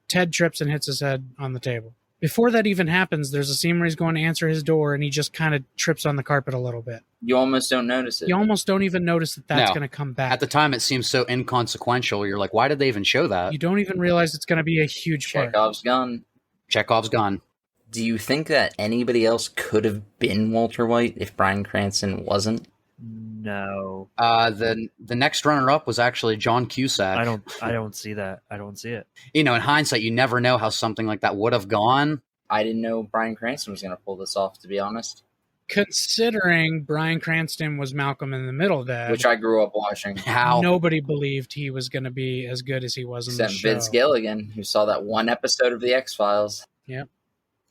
Ted trips and hits his head on the table. Before that even happens, there's a scene where he's going to answer his door and he just kind of trips on the carpet a little bit. You almost don't notice it. You almost don't even notice that that's going to come back. At the time, it seems so inconsequential. You're like, why did they even show that? You don't even realize it's going to be a huge part. Chekhov's gun. Chekhov's gun. Do you think that anybody else could have been Walter White if Bryan Cranston wasn't? No. The next runner-up was actually John Cusack. I don't see that. I don't see it. You know, in hindsight, you never know how something like that would have gone. I didn't know Bryan Cranston was going to pull this off, to be honest. Considering Bryan Cranston was Malcolm in the Middle Dad, which I grew up watching. How? Nobody believed he was going to be as good as he was in the show. Vince Gilligan, who saw that one episode of The X-Files. Yep.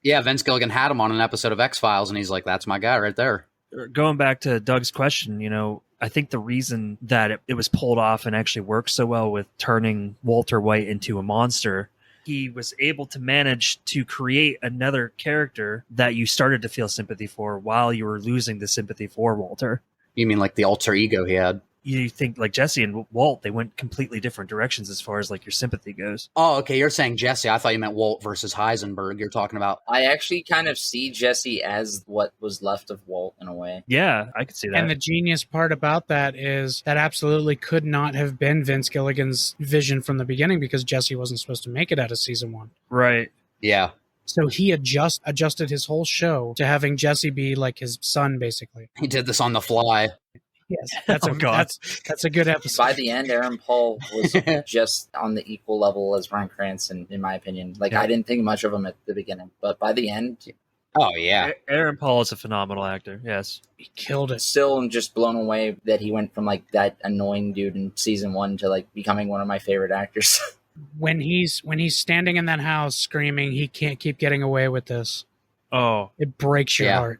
Yeah, Vince Gilligan had him on an episode of X-Files, and he's like, that's my guy right there. Going back to Doug's question, you know, I think the reason that it was pulled off and actually worked so well with turning Walter White into a monster, he was able to manage to create another character that you started to feel sympathy for while you were losing the sympathy for Walter. You mean like the alter ego he had? You think like Jesse and Walt, they went completely different directions as far as like your sympathy goes. Oh, okay. You're saying Jesse. I thought you meant Walt versus Heisenberg. You're talking about. I actually kind of see Jesse as what was left of Walt in a way. Yeah, I could see that. And the genius part about that is that absolutely could not have been Vince Gilligan's vision from the beginning because Jesse wasn't supposed to make it out of season 1. Right. Yeah. So he adjusted his whole show to having Jesse be like his son, basically. He did this on the fly. Yes, that's a good episode. By the end, Aaron Paul was just on the equal level as Bryan Cranston, in my opinion. Like, yeah. I didn't think much of him at the beginning, but by the end... Oh, yeah. Aaron Paul is a phenomenal actor, yes. He killed it. Still, I'm just blown away that he went from, like, that annoying dude in season 1 to, like, becoming one of my favorite actors. When he's standing in that house screaming, he can't keep getting away with this. Oh. It breaks your heart.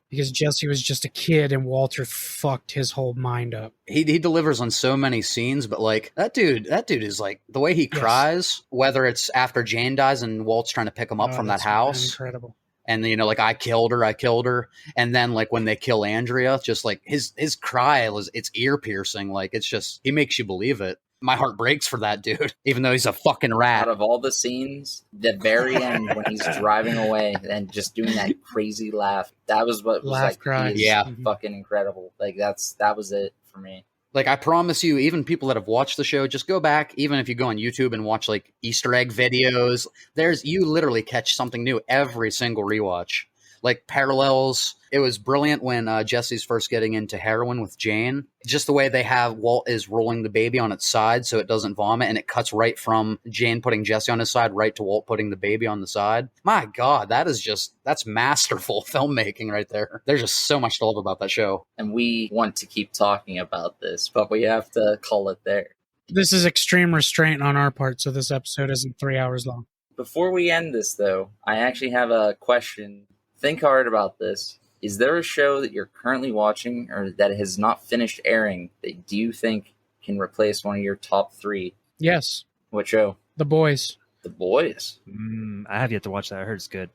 Because Jesse was just a kid and Walter fucked his whole mind up. He delivers on so many scenes, but like that dude is like the way he cries, whether it's after Jane dies and Walt's trying to pick him up from that house. Incredible. And you know, like I killed her. And then like when they kill Andrea, just like his cry it's ear piercing. Like it's just he makes you believe it. My heart breaks for that dude, even though he's a fucking rat. Out of all the scenes, the very end when he's driving away and just doing that crazy laugh, that was what was like, fucking incredible. Like that was it for me. Like I promise you, even people that have watched the show, just go back. Even if you go on YouTube and watch like Easter egg videos, you literally catch something new every single rewatch. Like parallels. It was brilliant when Jesse's first getting into heroin with Jane. Just the way they have Walt is rolling the baby on its side so it doesn't vomit, and it cuts right from Jane putting Jesse on his side right to Walt putting the baby on the side. My God, that's masterful filmmaking right there. There's just so much to love about that show. And we want to keep talking about this, but we have to call it there. This is extreme restraint on our part, so this episode isn't 3 hours long. Before we end this, though, I actually have a question. Think hard about this. Is there a show that you're currently watching or that has not finished airing that do you think can replace one of your top 3? Yes. What show? The Boys. The Boys. I have yet to watch that. I heard it's good.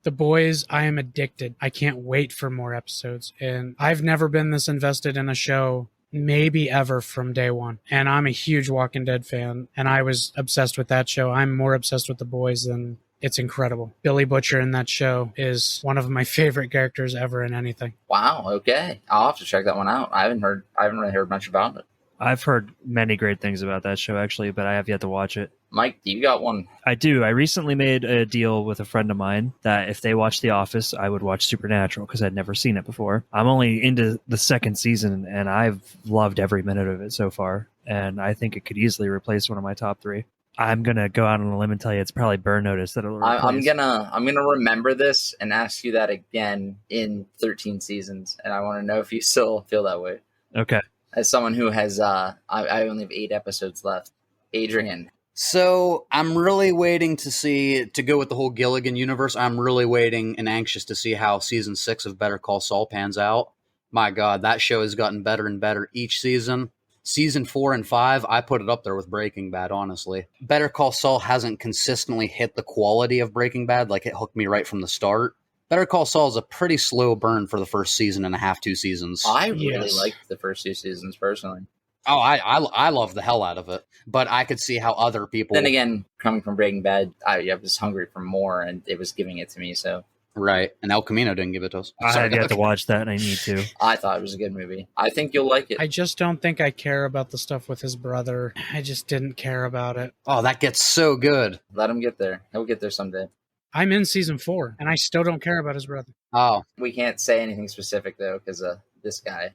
The Boys, I am addicted. I can't wait for more episodes. And I've never been this invested in a show, maybe ever, from day one. And I'm a huge Walking Dead fan, and I was obsessed with that show. I'm more obsessed with The Boys than... It's incredible. Billy Butcher in that show is one of my favorite characters ever in anything. Wow, okay. I'll have to check that one out. I haven't really heard much about it. I've heard many great things about that show, actually, but I have yet to watch it. Mike, you got one? I do. I recently made a deal with a friend of mine that if they watched The Office, I would watch Supernatural because I'd never seen it before. I'm only into the second season, and I've loved every minute of it so far. And I think it could easily replace one of my top 3. I'm gonna go out on a limb and tell you it's probably Burn Notice that'll replace. I'm gonna remember this and ask you that again in 13 seasons, and I want to know if you still feel that way. Okay. As someone who has, I only have 8 episodes left. Adrian. So I'm really waiting to go with the whole Gilligan universe. I'm really waiting and anxious to see how season 6 of Better Call Saul pans out. My God, that show has gotten better and better each season. Season 4 and 5, I put it up there with Breaking Bad, honestly. Better Call Saul hasn't consistently hit the quality of Breaking Bad, like it hooked me right from the start. Better Call Saul is a pretty slow burn for the first season and a half, 2 seasons. I really liked the first 2 seasons, personally. Oh, I love the hell out of it, but I could see how other people... Then again, coming from Breaking Bad, I was hungry for more, and it was giving it to me, so... Right, and El Camino didn't give it to us. I have yet to watch that, and I need to. I thought it was a good movie. I think you'll like it. I just don't think I care about the stuff with his brother. I just didn't care about it. Oh, that gets so good. Let him get there. He'll get there someday. I'm in season 4, and I still don't care about his brother. Oh. We can't say anything specific, though, because this guy.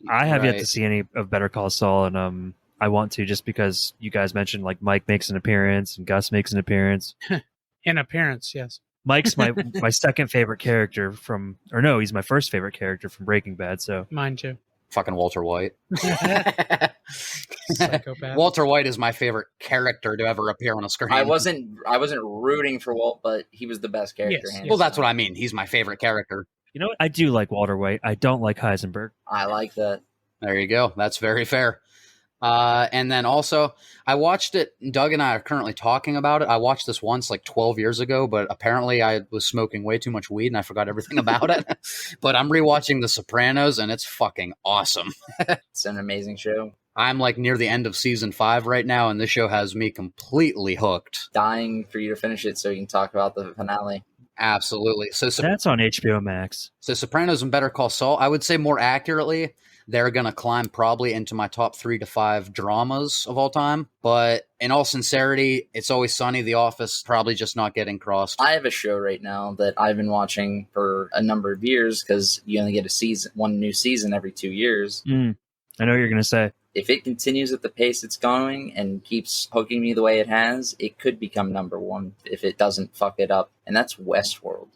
I have yet to see any of Better Call Saul, and I want to just because you guys mentioned like Mike makes an appearance and Gus makes an appearance. In appearance, yes. Mike's my second favorite character he's my first favorite character from Breaking Bad. So mine too. Fucking Walter White. Psychopath. Walter White is my favorite character to ever appear on a screen. I wasn't rooting for Walt, but he was the best character. Yes. Well, that's what I mean. He's my favorite character. you know what? I do like Walter White. I don't like Heisenberg. I like that. There you go. That's very fair. And then also, I watched it. Doug and I are currently talking about it. I watched this once like 12 years ago, but apparently I was smoking way too much weed and I forgot everything about it. But I'm rewatching The Sopranos and it's fucking awesome. It's an amazing show. I'm like near the end of season 5 right now, and this show has me completely hooked. Dying for you to finish it so you can talk about the finale. Absolutely. So That's on HBO Max. So Sopranos and Better Call Saul, I would say more accurately, they're going to climb probably into my top 3 to 5 dramas of all time. But in all sincerity, It's Always Sunny, The Office, probably just not getting crossed. I have a show right now that I've been watching for a number of years because you only get one new season every 2 years. I know what you're going to say. If it continues at the pace it's going and keeps poking me the way it has, it could become number 1 if it doesn't fuck it up. And that's Westworld.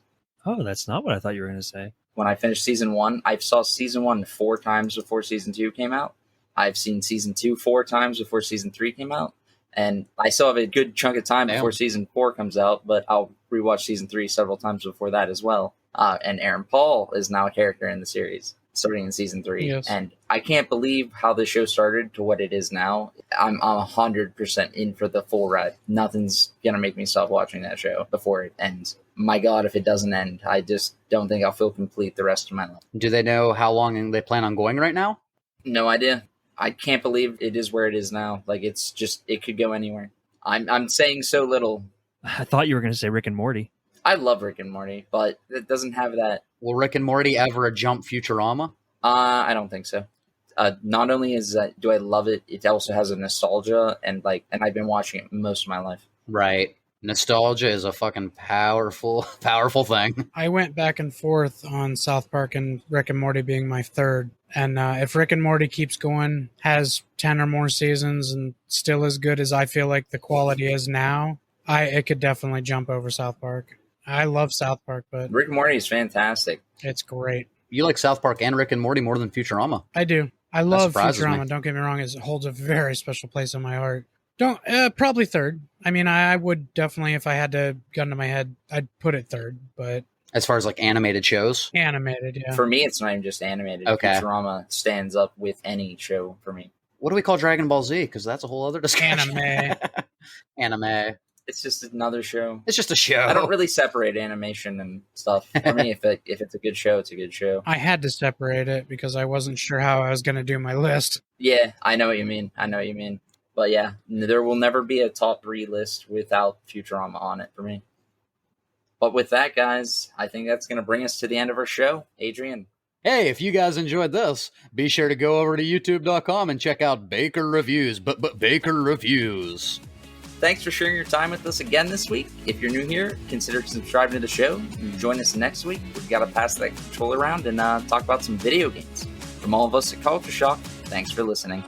Oh, that's not what I thought you were going to say. When I finished season 1, I saw season 1 4 times before season 2 came out. I've seen season 2 4 times before season 3 came out. And I still have a good chunk of time before season 4 comes out, but I'll rewatch season 3 several times before that as well. And Aaron Paul is now a character in the series, starting in season 3. Yes. And I can't believe how the show started to what it is now. I'm 100% in for the full ride. Nothing's going to make me stop watching that show before it ends. My God, if it doesn't end, I just don't think I'll feel complete the rest of my life. Do they know how long they plan on going right now? No idea. I can't believe it is where it is now. Like, it's just, it could go anywhere. I'm saying so little. I thought you were going to say Rick and Morty. I love Rick and Morty, but it doesn't have that. Will Rick and Morty ever jump Futurama? I don't think so. Not only do I love it, it also has a nostalgia, and I've been watching it most of my life. Right. Nostalgia is a fucking powerful thing. I went back and forth on South Park and Rick and Morty being my third. And if Rick and Morty keeps going, has 10 or more seasons, and still as good as I feel like the quality is now, it could definitely jump over South Park. I love South Park, but Rick and Morty is fantastic. It's great. You like South Park and Rick and Morty more than Futurama? I do. I love surprises Futurama. me. Don't get me wrong; it holds a very special place in my heart. Don't probably third. I mean, I would definitely, if I had to gun to my head, I'd put it third. But As far as like animated shows? animated, yeah. For me, it's not even just animated. Okay. Futurama stands up with any show for me. What do we call Dragon Ball Z? Because that's a whole other discussion. Anime. Anime. It's just another show. It's just a show. I don't really separate animation and stuff. For me, if it's a good show, it's a good show. I had to separate it because I wasn't sure how I was going to do my list. Yeah, I know what you mean. But yeah, there will never be a top 3 list without Futurama on it for me. But with that, guys, I think that's going to bring us to the end of our show. Adrian. Hey, if you guys enjoyed this, be sure to go over to youtube.com and check out Baker Reviews. Baker Reviews. Thanks for sharing your time with us again this week. If you're new here, consider subscribing to the show. Join us next week. We've got to pass that controller around and talk about some video games. From all of us at Culture Shock, thanks for listening.